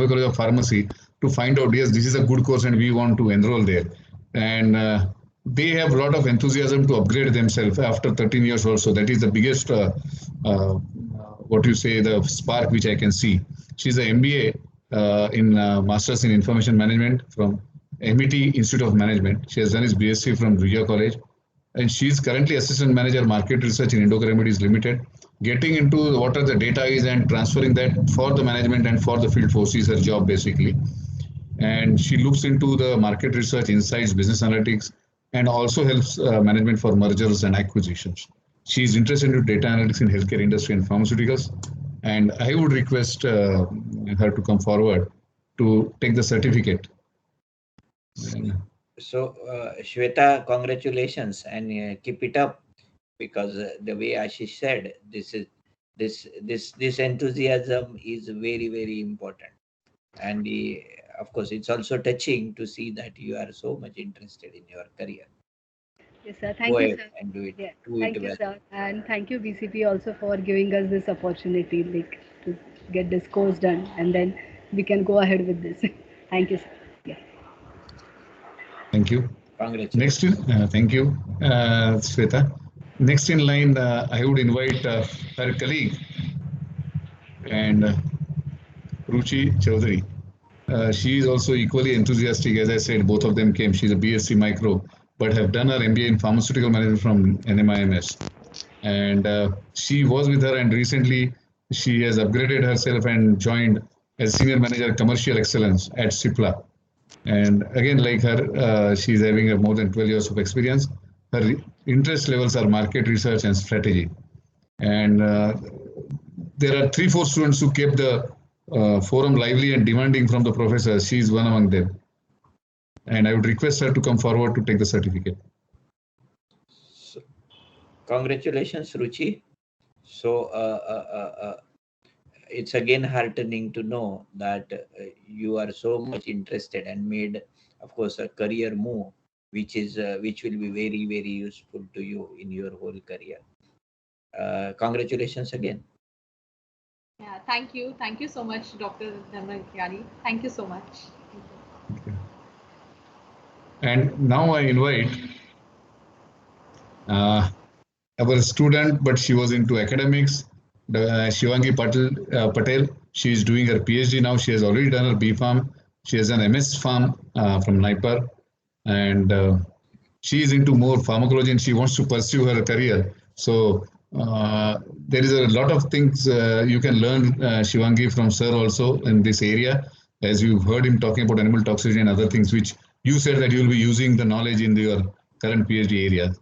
College of Pharmacy to find out, yes, this is a good course and we want to enroll there. And they have a lot of enthusiasm to upgrade themselves after 13 years or so. That is the biggest, the spark which I can see. She's an MBA in Masters in Information Management from MET Institute of Management. She has done his BSc from Vijaya College. and she's currently assistant manager market research in Indoco Remedies Limited. Getting into what are the data is and transferring that for the management and for the field force is her job basically. And she looks into the market research, insights, business analytics, and also helps management for mergers and acquisitions. She is interested in data analytics in healthcare industry and pharmaceuticals. And I would request her to come forward to take the certificate. So, Shweta, congratulations and keep it up, because the way Ashish said, this enthusiasm is very, very important, and of course it's also touching to see that you are so much interested in your career. Yes, sir. Thank Go you, ahead sir. and do it. Yeah. Do Thank it you, well. sir. And thank you, BCP, also for giving us this opportunity, like, to get this course done, and then we can go ahead with this. Thank you, sir. Yeah. Thank you. Congratulations. Next, thank you, Shweta. Next in line, I would invite her colleague and Ruchi Chaudhary. She is also equally enthusiastic. As I said, both of them came. She's a BSc Micro, but have done her MBA in Pharmaceutical Management from NMIMS. And she was with her, and recently she has upgraded herself and joined as Senior Manager Commercial Excellence at Cipla. And again, like her, she's having more than 12 years of experience. Her interest levels are market research and strategy. And there are 3-4 students who kept the forum lively and demanding from the professor. She is one among them. And I would request her to come forward to take the certificate. So, congratulations, Ruchi. So, it's again heartening to know that you are so much interested and made, of course, a career move, which will be very, very useful to you in your whole career. Congratulations again. Yeah, thank you. Thank you so much, Dr. Dharmagyani. Thank you so much. Thank you. And now I invite our student, but she was into academics, Shivangi Patel. She is doing her PhD now. She has already done her B.Pharm. She has an MS Pharm from NIPER, and she is into more pharmacology and she wants to pursue her career. So there is a lot of things you can learn, Shivangi, from sir also in this area, as you've heard him talking about animal toxicity and other things, which you said that you'll be using the knowledge in your current PhD area.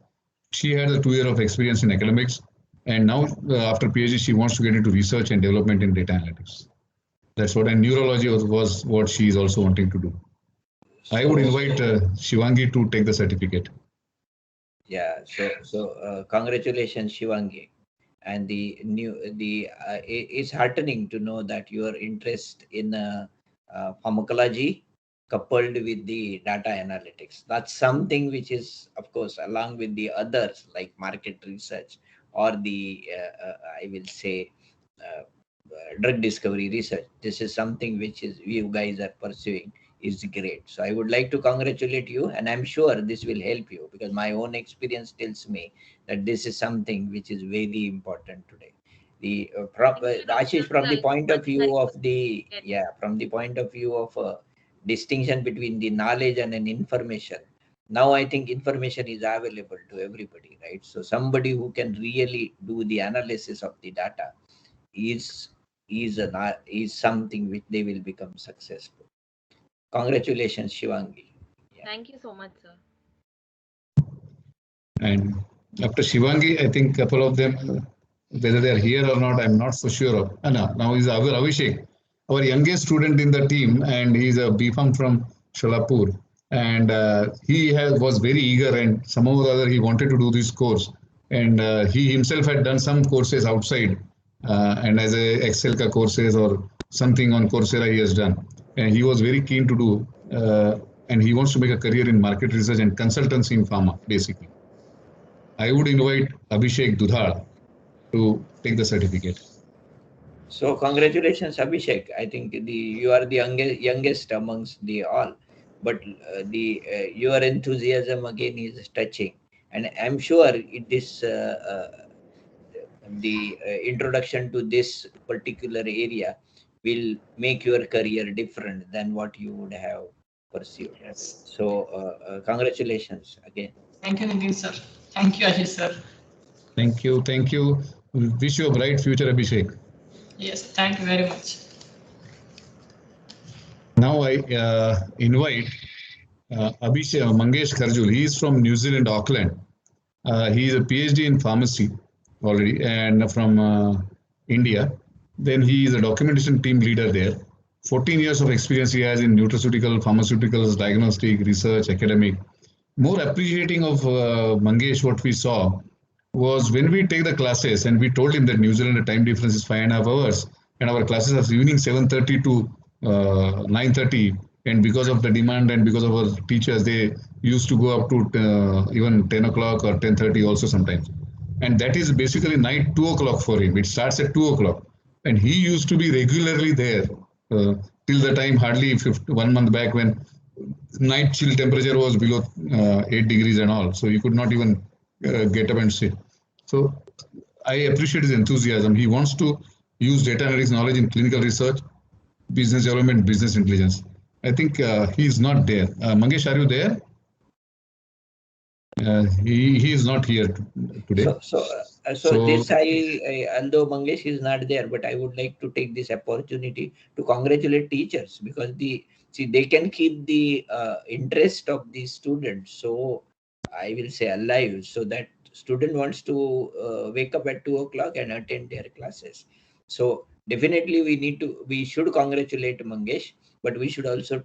She had a 2 year of experience in academics, and now after PhD, she wants to get into research and development in data analytics. That's what, and neurology was what she is also wanting to do. I would invite Shivangi to take the certificate. Yeah, so congratulations, Shivangi. And it's heartening to know that your interest in pharmacology coupled with the data analytics. That's something which is, of course, along with the others like market research or the, I will say, drug discovery research. This is something which is you guys are pursuing is great. So I would like to congratulate you, and I'm sure this will help you, because my own experience tells me that this is something which is very important today. Ashish, from the point of view of distinction between the knowledge and an information, now I think information is available to everybody, right? So somebody who can really do the analysis of the data is something which they will become successful. Congratulations, Shivangi. Yeah. Thank you so much, sir. And after Shivangi, I think a couple of them, whether they are here or not, I'm not so sure of. Now is Abhishek, our youngest student in the team, and he's a B.Pharm from Sholapur. And he was very eager, and somehow or other he wanted to do this course. And he himself had done some courses outside, and as a Excelca courses or something on Coursera he has done. And he was very keen to do, and he wants to make a career in market research and consultancy in pharma, basically. I would invite Abhishek Dudhal to take the certificate. So congratulations, Abhishek. I think you are the youngest amongst the all, but your enthusiasm again is touching, and I'm sure it is the introduction to this particular area will make your career different than what you would have pursued. Yes. So congratulations again. Thank you, Nitin sir. Thank you, Ashish sir. Thank you. Thank you. Wish you a bright future, Abhishek. Yes, thank you very much. Now I invite Abhishek Mangesh Kharjul. He is from New Zealand, Auckland. He is a PhD in pharmacy already and from India. Then he is a documentation team leader there. 14 years of experience he has in nutraceutical, pharmaceuticals, diagnostic, research, academic. More appreciating of Mangesh, what we saw was when we take the classes and we told him that New Zealand the time difference is 5.5 hours and our classes are evening 7:30 to 9:30, and because of the demand and because of our teachers, they used to go up to even 10 o'clock or 10:30 also sometimes. And that is basically night 2 o'clock for him. It starts at 2 o'clock. And he used to be regularly there till the time hardly 1 month back when night chill temperature was below 8 degrees and all. So he could not even get up and sit. So I appreciate his enthusiasm. He wants to use data analytics knowledge in clinical research, business development, business intelligence. I think he is not there. Mangesh, are you there? He is not here today. So this although Mangesh is not there, but I would like to take this opportunity to congratulate teachers because they can keep the interest of the students. So I will say alive, so that student wants to wake up at 2 o'clock and attend their classes. So definitely we should congratulate Mangesh, but we should also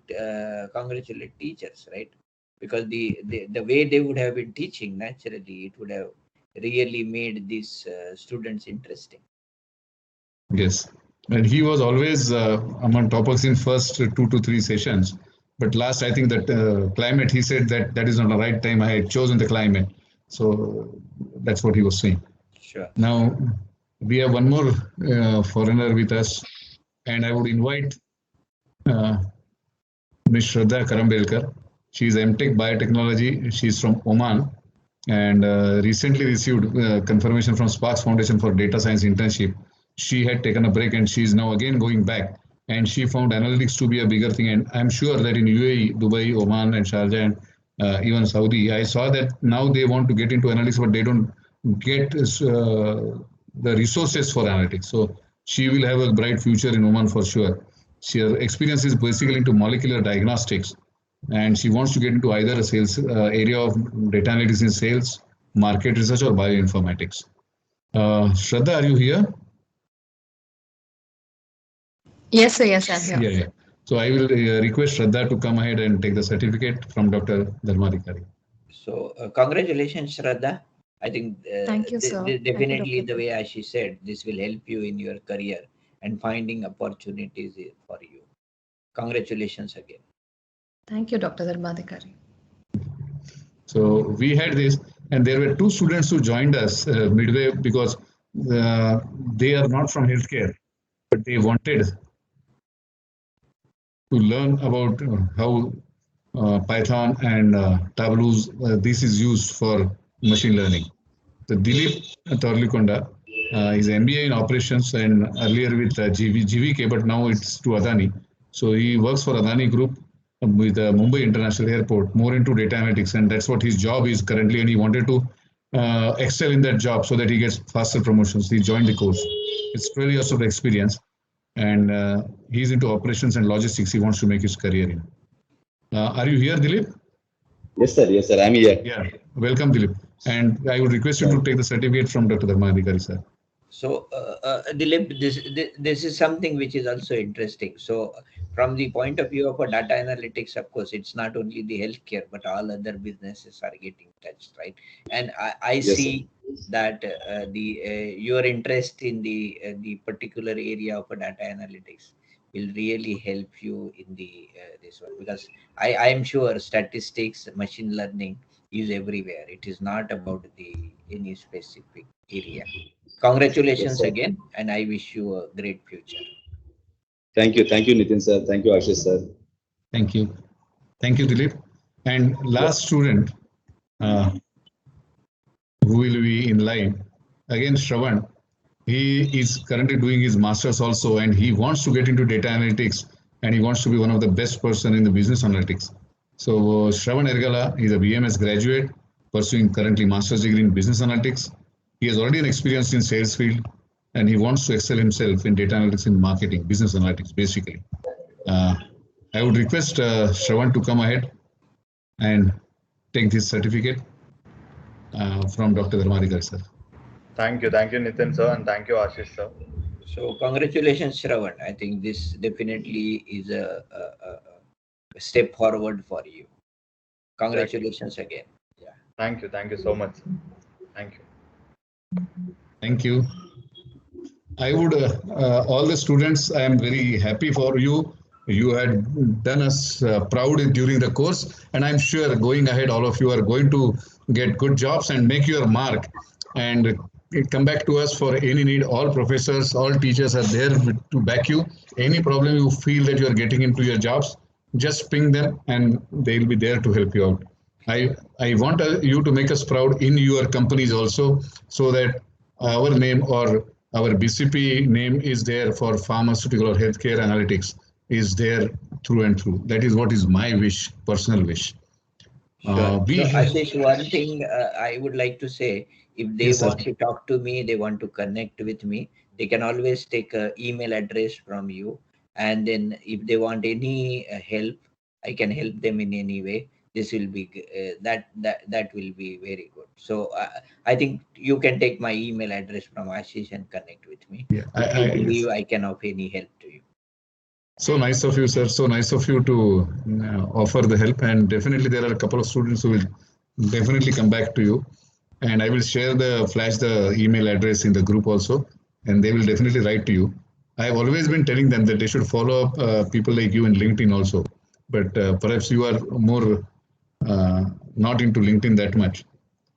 congratulate teachers, right? Because the way they would have been teaching, naturally, it would have really made these students interesting. Yes, and he was always among toppers in first 2 to 3 sessions. But last, I think that climate, he said that is not the right time. I had chosen the climate. So that's what he was saying. Sure. Now, we have one more foreigner with us, and I would invite Ms. Shraddha Karambelkar. She is MTech Biotechnology. She is from Oman and recently received confirmation from Sparks Foundation for Data Science internship. She had taken a break and she is now again going back. And she found analytics to be a bigger thing. And I'm sure that in UAE, Dubai, Oman, and Sharjah, and even Saudi, I saw that now they want to get into analytics, but they don't get the resources for analytics. So she will have a bright future in Oman for sure. Her experience is basically into molecular diagnostics. And she wants to get into either a sales area of data analytics in sales, market research, or bioinformatics. Shraddha, are you here? Yes, sir. Yes, I'm here. Yeah. So I will request Shraddha to come ahead and take the certificate from Dr. Dharmadhikari. So congratulations, Shraddha. I think Thank you, sir. Definitely the way Ashish said, this will help you in your career and finding opportunities for you. Congratulations again. Thank you, Dr. Dharmadhikari. So we had this, and there were 2 students who joined us midway because they are not from healthcare, but they wanted to learn about how Python and Tableau, this is used for machine learning. So Dilip Torlikonda is MBA in operations and earlier with GVK, but now it's to Adani. So he works for Adani Group with Mumbai International Airport, more into data analytics, and that's what his job is currently, and he wanted to excel in that job so that he gets faster promotions. He joined the course. It's 12 years of experience, and he's into operations and logistics. He wants to make his career in. Are you here, Dilip? Yes, sir. Yes, sir. I'm here. Yeah. Welcome, Dilip. And I would request you to take the certificate from Dr. Dharmadhikari, sir. So, Dilip, this is something which is also interesting. So, from the point of view of a data analytics, of course, it's not only the healthcare, but all other businesses are getting touched, right? And I Yes, see that your interest in the particular area of data analytics will really help you in this one, because I am sure statistics, machine learning is everywhere. It is not about any specific area. Congratulations again, and I wish you a great future. Thank you, Nitin sir. Thank you, Ashish sir. Thank you, Dilip. And last student who will be in line again, Shravan. He is currently doing his master's also, and he wants to get into data analytics, and he wants to be one of the best person in the business analytics. So Shravan Ergala is a BMS graduate, pursuing currently master's degree in business analytics. He has already an experience in sales field, and he wants to excel himself in data analytics in marketing, business analytics, basically. I would request Shravan to come ahead and take this certificate from Dr. Dharmadhikari, sir. Thank you, Nitin sir, and thank you, Ashish sir. So congratulations, Shravan. I think this definitely is a step forward for you. Congratulations again. Yeah. Thank you so much. Thank you. Thank you. I would, all the students, I am very happy for you. You had done us proud during the course, and I'm sure going ahead, all of you are going to get good jobs and make your mark and come back to us for any need. All professors, all teachers are there to back you. Any problem you feel that you are getting into your jobs, just ping them and they'll be there to help you out. I want you to make us proud in your companies also, so that our name or our BCP name is there for pharmaceutical or healthcare analytics is there through and through. That is what is my wish, personal wish. Sure. So Ashish, one thing I would like to say, if they want to talk to me, they want to connect with me, they can always take an email address from you. And then if they want any help, I can help them in any way. This will be that will be very good. So I think you can take my email address from Ashish and connect with me. Yeah, I believe I can offer any help to you. So nice of you, sir. So nice of you to offer the help. And definitely there are a couple of students who will definitely come back to you. And I will flash the email address in the group also. And they will definitely write to you. I have always been telling them that they should follow up people like you in LinkedIn also. But perhaps you are more not into LinkedIn that much.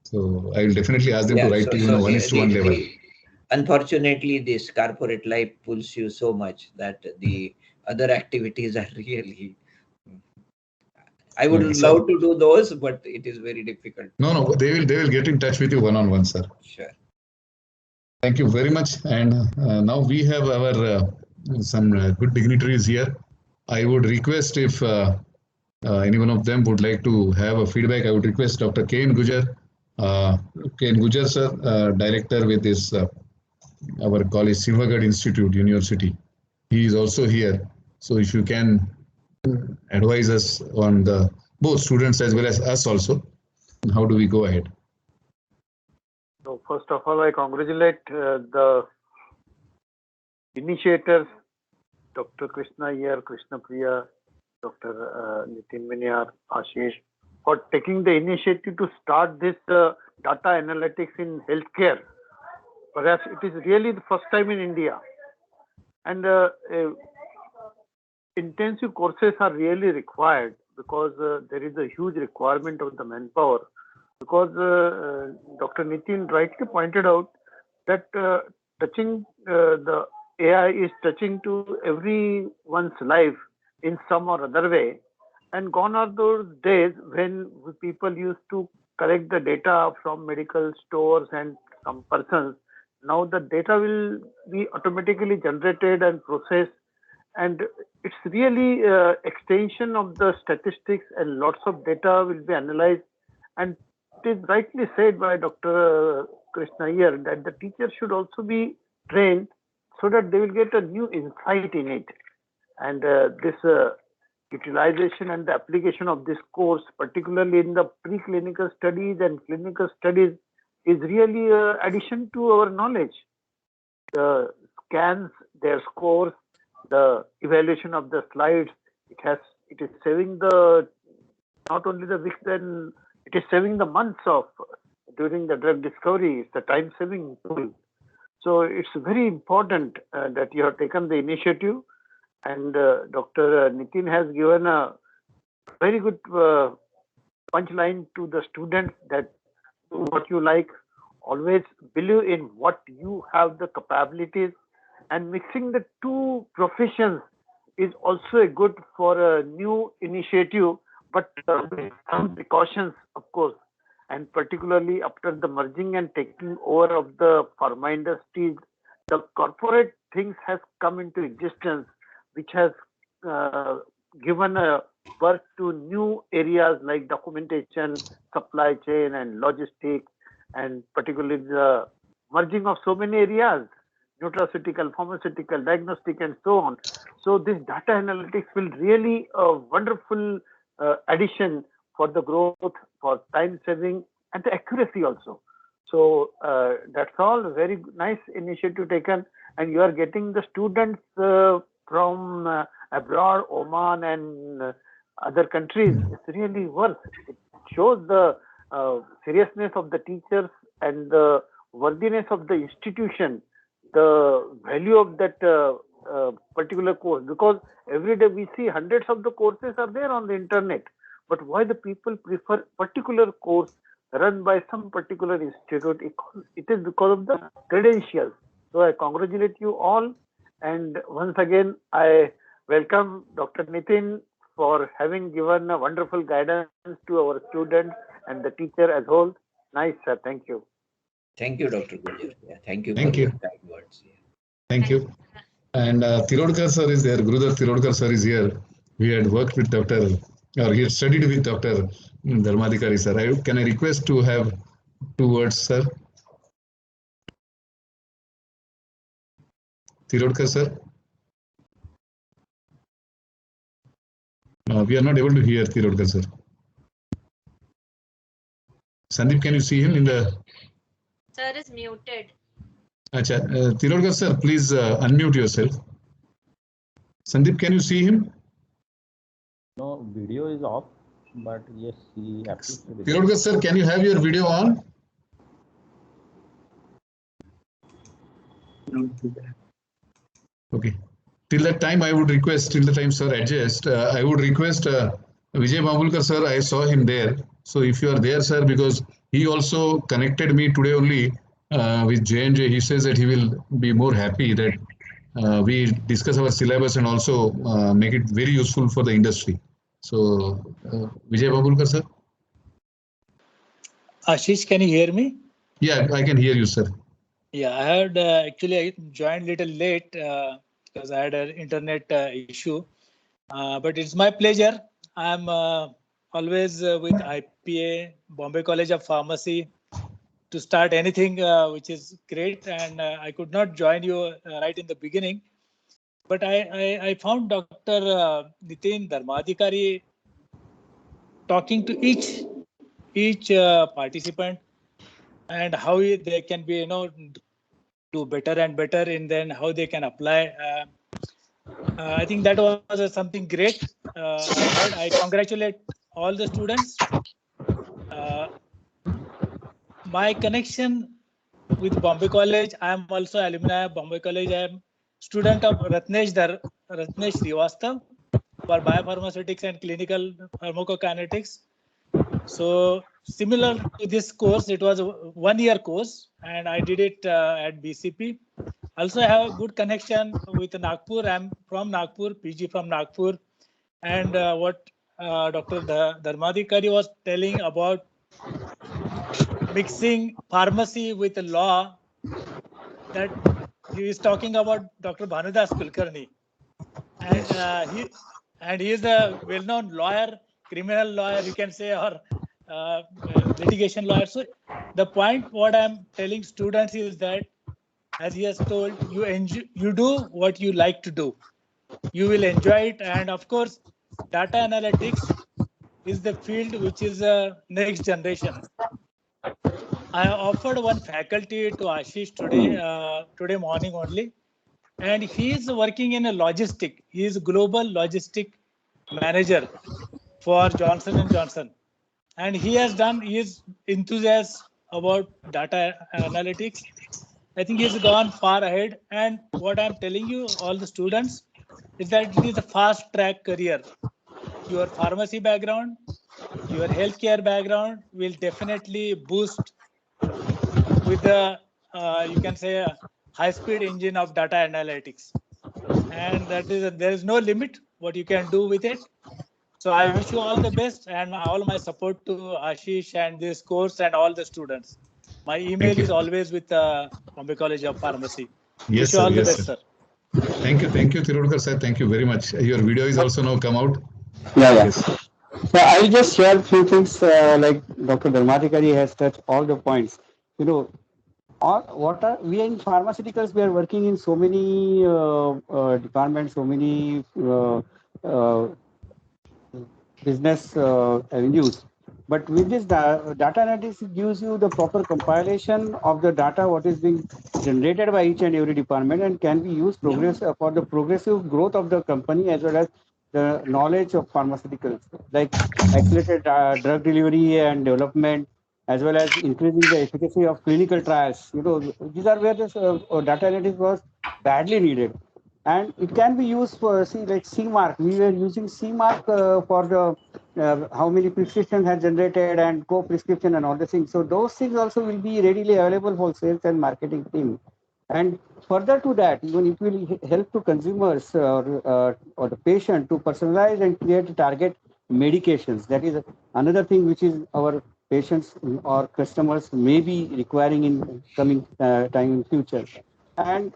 So I will definitely ask them to write to you on a 1:1 level. Unfortunately, this corporate life pulls you so much that the other activities are really. I would love to do those, but it is very difficult. No, they will get in touch with you one-on-one, sir. Sure. Thank you very much. And now we have our some good dignitaries here. I would request if any one of them would like to have a feedback, I would request Dr. K.N. Gujar. K.N. Gujar, sir, director with this our college, Simhagad Institute University. He is also here. So if you can advise us on the both students as well as us also, how do we go ahead? So first of all, I congratulate the initiators, Dr. Krishna Iyer, Krishna Priya, Dr. Nitin Miniar, Ashish, for taking the initiative to start this data analytics in healthcare. Perhaps it is really the first time in India. And intensive courses are really required because there is a huge requirement of the manpower. Because Dr. Nitin rightly pointed out that touching the AI is touching to everyone's life in some or other way. And gone are those days when people used to collect the data from medical stores and some persons. Now the data will be automatically generated and processed, and it's really extension of the statistics, and lots of data will be analyzed. And it is rightly said by Dr. Krishna Iyer that the teacher should also be trained so that they will get a new insight in it. And this utilization and the application of this course, particularly in the preclinical studies and clinical studies, is really addition to our knowledge. The scans, their scores, the evaluation of the slides, it is saving the not only the weeks, then it is saving the months of during the drug discovery. It's the time saving tool. So it's very important that you have taken the initiative, and Dr. Nitin has given a very good punchline to the students that do what you like, always believe in what you have the capabilities, and mixing the two professions is also a good for a new initiative, but with some precautions, of course, and particularly after the merging and taking over of the pharma industries, the corporate things has come into existence, which has given a birth to new areas like documentation, supply chain, and logistics, and particularly the merging of so many areas, nutraceutical, pharmaceutical, diagnostic, and so on. So this data analytics will really a wonderful addition for the growth, for time saving, and the accuracy also. So that's all very nice initiative taken, and you are getting the students from abroad, Oman and other countries. It's really worth. It shows the seriousness of the teachers and the worthiness of the institution, the value of that particular course. Because every day we see hundreds of the courses are there on the internet, but why the people prefer particular course run by some particular institute? It is because of the credentials. So I congratulate you all, and once again I welcome Dr. Nitin for having given a wonderful guidance to our students and the teacher as whole. Nice, sir. Thank you. Thank you, Dr. Gujar. Yeah, thank you Thank for you. your kind words. Yeah. Thank you. And Tirodkar sir is there. Gurudhar Tirodkar sir is here. We had worked with Dr. or he had studied with Dr. Dharmadhikari sir. Can I request to have 2 words, sir? Tirodkar sir? We are not able to hear Tirodkar sir. Sandeep, can you see him in the... Sir is muted. Acha, Tirodkar sir, please unmute yourself. Sandeep, can you see him? No, video is off, but yes, he appears to be. Tirodkar sir, can you have your video on? Okay. Till that time, I would request, till the time sir adjust, I would request Vijay Bambulkar sir, I saw him there. So if you are there, sir, because he also connected me today only with J&J, he says that he will be more happy that we discuss our syllabus and also make it very useful for the industry. So Vijay Bambulkar sir? Ashish, can you hear me? Yeah, I can hear you, sir. Yeah, I had actually I joined little late because I had an internet issue. But it's my pleasure. I'm always with IPA, Bombay College of Pharmacy, to start anything which is great. And I could not join you right in the beginning. But I found Dr. Nitin Dharmadhikari talking to each participant and how they can be, do better and better, and then how they can apply. I think that was something great. I congratulate all the students. My connection with Bombay College, I am also alumni of Bombay College. I am student of Ratnesh Srivastav for biopharmaceutics and clinical pharmacokinetics. So similar to this course, it was a 1-year course, and I did it at BCP. Also, I have a good connection with Nagpur. I'm from Nagpur, PG from Nagpur. And what Dr. Dharmadhikari was telling about mixing pharmacy with law, that he is talking about Dr. Bhanudas Kulkarni. And he is a well-known lawyer, criminal lawyer, you can say, or litigation lawyer. So the point what I'm telling students is that, as he has told, you do what you like to do. You will enjoy it. And of course, data analytics is the field which is next generation. I offered one faculty to Ashish today morning only, and he is working in a logistic. He is global logistic manager for Johnson & Johnson. And he is enthusiastic about data analytics. I think he's gone far ahead. And what I'm telling you, all the students, is that it is a fast track career. Your pharmacy background, your healthcare background will definitely boost with the, you can say, a high-speed engine of data analytics. And there is no limit what you can do with it. So I wish you all the best, and all my support to Ashish and this course and all the students. My email is always with Bombay College of Pharmacy. Yes, wish you all the best, sir. Thank you, Tirodkar sir. Thank you very much. Your video is also now come out. Yeah, yeah. Yes. So I'll just share a few things like Dr. Dharmadhikari has touched all the points. You know, all what are we in pharmaceuticals? We are working in so many departments, so many uh, business avenues. But with this data analytics, it gives you the proper compilation of the data what is being generated by each and every department and can be used for the progressive growth of the company as well as the knowledge of pharmaceuticals, like accelerated drug delivery and development, as well as increasing the efficacy of clinical trials. You know, these are where this data analytics was badly needed. And it can be used for, see, like CMARC. We were using CMARC for the how many prescriptions had generated and co-prescription and all the things. So those things also will be readily available for sales and marketing team. And further to that, even it will help to consumers or the patient to personalize and create target medications. That is another thing which is our patients or customers may be requiring in coming time in future. And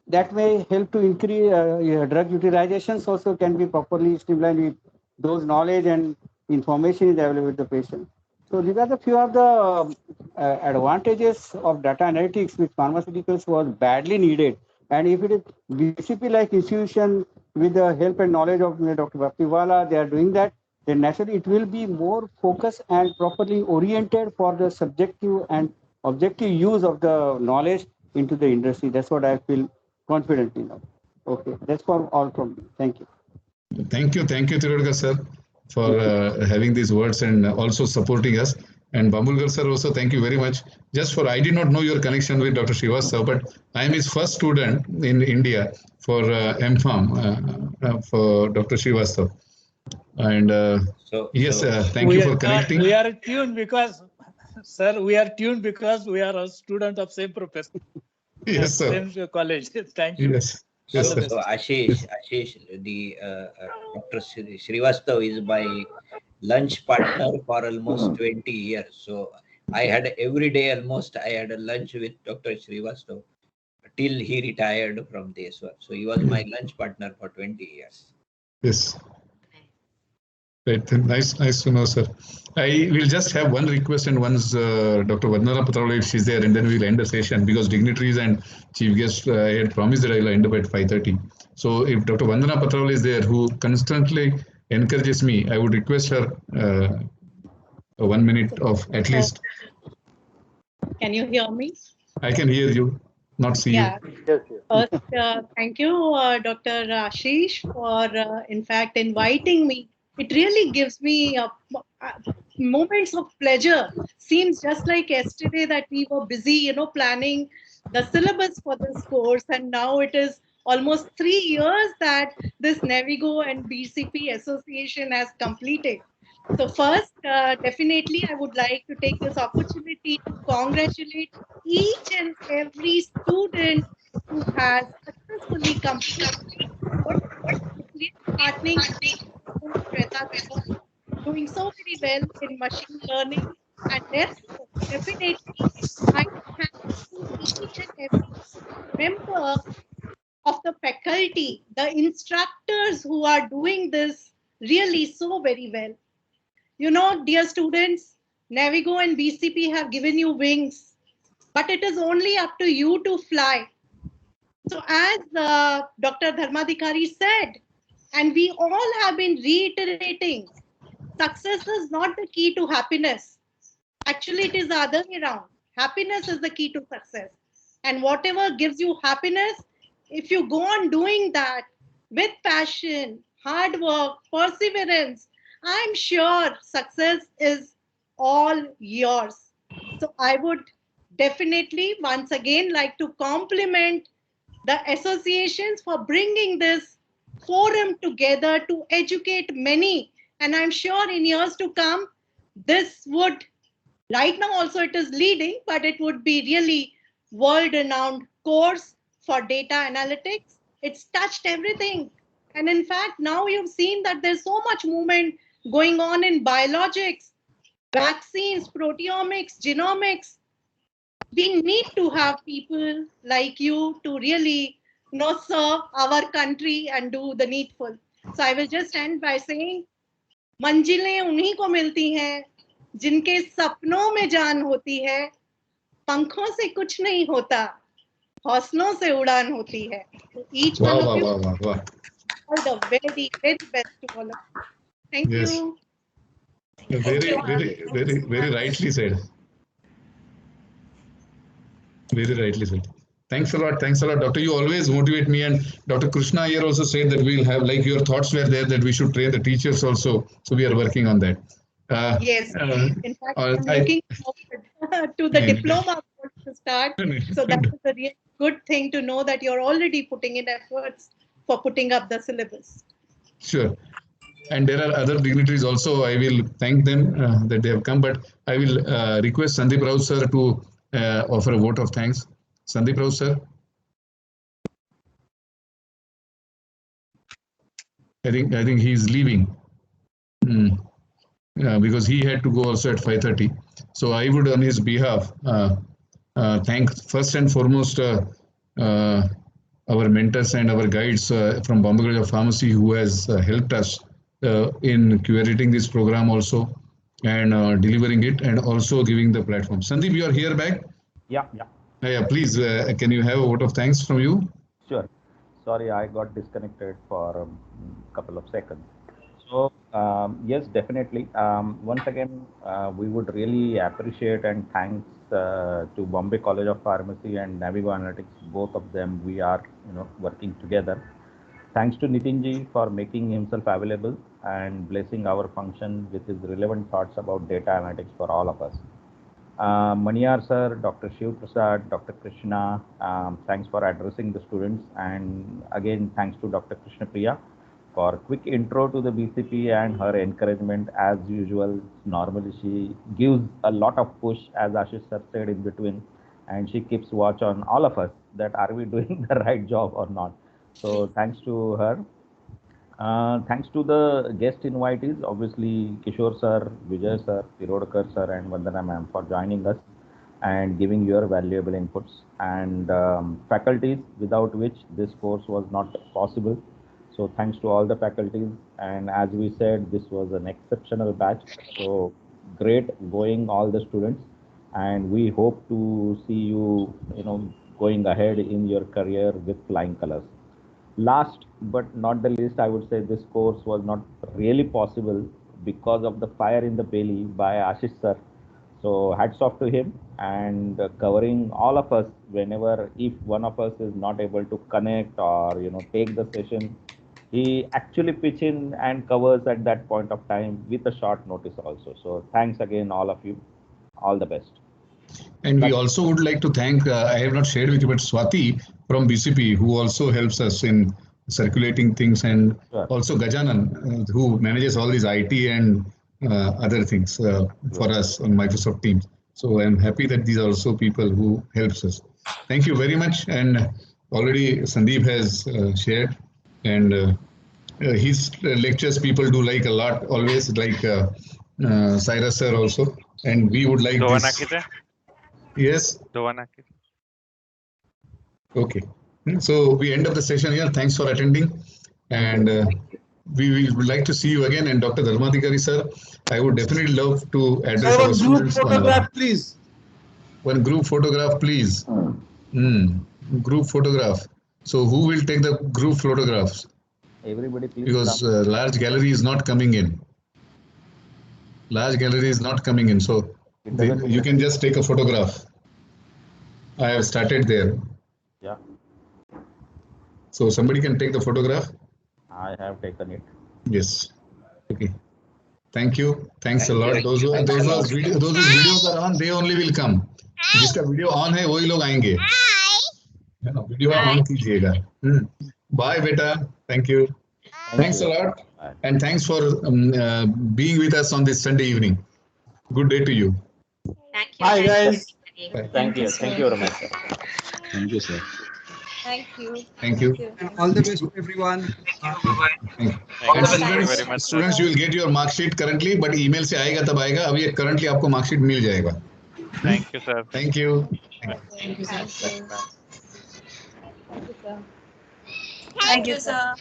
that may help to increase drug utilizations also can be properly streamlined with those knowledge and information is available with the patient. So these are the few of the advantages of data analytics which pharmaceuticals was badly needed. And if it is BCP like institution with the help and knowledge of Dr. Bhaktiwala, they are doing that, then naturally it will be more focused and properly oriented for the subjective and objective use of the knowledge into the industry. That's what I feel confident enough. Okay, that's for all from me. Thank you. Thank you, Tirudka sir, for having these words and also supporting us. And Bambulkar sir also, thank you very much. Just for, I did not know your connection with Dr. Srivastava, but I am his first student in India for MPharm for Dr. Srivastava. And yes, thank you for connecting. We are tuned because, sir, we are tuned because we are a student of same professor. Yes, sir. Same college. Thank you. Yes. Yes, so Ashish, the Dr. Srivastava is my lunch partner for almost 20 years. So I had every day almost I had a lunch with Dr. Srivastava till he retired from this one. So he was my lunch partner for 20 years. Yes. Right. Nice to know, sir. I will just have one request, and once Dr. Vandana Patrawala, if she's there, and then we'll end the session because dignitaries and chief guests, I had promised that I will end up at 5:30. So if Dr. Vandana Patrawala is there, who constantly encourages me, I would request her 1 minute of at least. Can you hear me? I can hear you, not see you. Yes. First, thank you, Dr. Ashish, for in fact inviting me. It really gives me moments of pleasure. Seems just like yesterday that we were busy, planning the syllabus for this course, and now it is almost 3 years that this Navigo and BCP association has completed. So first, definitely, I would like to take this opportunity to congratulate each and every student who has successfully completed what is heartening. Doing so very well in machine learning, and therefore, definitely, I have each and every member of the faculty, the instructors who are doing this really so very well. Dear students, Navigo and BCP have given you wings, but it is only up to you to fly. So as Dr. Dharmadhikari said, and we all have been reiterating, success is not the key to happiness. Actually, it is the other way around. Happiness is the key to success. And whatever gives you happiness, if you go on doing that with passion, hard work, perseverance, I'm sure success is all yours. So I would definitely once again like to compliment the associations for bringing this forum together to educate many. And I'm sure in years to come, this would, right now also it is leading, but it would be really world-renowned course for data analytics. It's touched everything. And in fact, now you've seen that there's so much movement going on in biologics, vaccines, proteomics, genomics. We need to have people like you to really serve our country and do the needful. So I will just end by saying, मंजिलें उन्हीं को मिलती हैं जिनके सपनों में जान होती है, पंखों से कुछ नहीं होता, हौसलों से उड़ान होती है. Each one of you, all the very, very best to all of you. Thank you. Very rightly said. Very rightly said. Thanks a lot, Doctor. You always motivate me, and Dr. Krishna here also said that we'll have, like your thoughts were there, that we should train the teachers also. So we are working on that. Yes. In fact, I'm looking forward to the diploma course to start. So that is a really good thing to know that you're already putting in efforts for putting up the syllabus. Sure. And there are other dignitaries also. I will thank them that they have come, but I will request Sandeep Rao sir to offer a vote of thanks. Sandeep Rao sir. I think he is leaving because he had to go also at 5:30. So I would, on his behalf, thank first and foremost our mentors and our guides from Bombay College of Pharmacy, who has helped us in curating this program also and delivering it, and also giving the platform. Sandeep, you are here back? Yeah. Please, can you have a vote of thanks from you? Sure. Sorry, I got disconnected for a couple of seconds. So, yes, definitely. Once again, we would really appreciate and thanks to Bombay College of Pharmacy and Navigo Analytics. Both of them, we are working together. Thanks to Nitinji for making himself available and blessing our function with his relevant thoughts about data analytics for all of us. Maniyar sir, Dr. Shiv Prasad, Dr. Krishna, thanks for addressing the students, and again thanks to Dr. Krishna Priya for quick intro to the BCP and her encouragement as usual. Normally she gives a lot of push, as Ashish sir said in between, and she keeps watch on all of us that are we doing the right job or not. So thanks to her. Thanks to the guest invitees, obviously Kishore sir, Vijay sir, Tirodkar sir, and Vandana ma'am for joining us and giving your valuable inputs, and faculties without which this course was not possible. So thanks to all the faculties, and as we said, this was an exceptional batch. So great going all the students, and we hope to see you, going ahead in your career with flying colors. Last but not the least, I would say this course was not really possible because of the fire in the belly by Ashish sir. So hats off to him, and covering all of us whenever, if one of us is not able to connect or take the session, he actually pitch in and covers at that point of time with a short notice also. So thanks again, all of you. All the best. And we also would like to thank, I have not shared with you, but Swati from BCP, who also helps us in circulating things, and also Gajanan, who manages all these IT and other things for us on Microsoft Teams. So I'm happy that these are also people who helps us. Thank you very much. And already Sandeep has shared, and his lectures people do like a lot, always like Cyrus sir also. And we would like this. Yes. Okay. So we end up the session here. Thanks for attending, and we would like to see you again. And Dr. Dharmadhikari sir, I would definitely love to address our students. Photograph, please. One group photograph, please. Group photograph. So who will take the group photographs? Everybody, please. Because large gallery is not coming in. Large gallery is not coming in. So you can just take a photograph. I have started there. Yeah. So somebody can take the photograph. I have taken it. Yes. Okay. Thank you. Thanks a lot. Those whose videos are on, they only will come. जिसका video on है वही लोग आएंगे. Video on कीजिएगा. Bye beta. Thank you. Thanks a lot. And thanks for being with us on this Sunday evening. Good day to you. Thank you. Bye guys. Bye. Thank you. Thank you very much, sir. Thank you, sir. Thank you. Thank you. And all the best to everyone. And students, you will get your mark sheet currently, but email से आएगा तब आएगा. अभी currently आपको mark sheet मिल जाएगा. Thank you, sir. Thank you. Thank you, sir. Thank you, sir.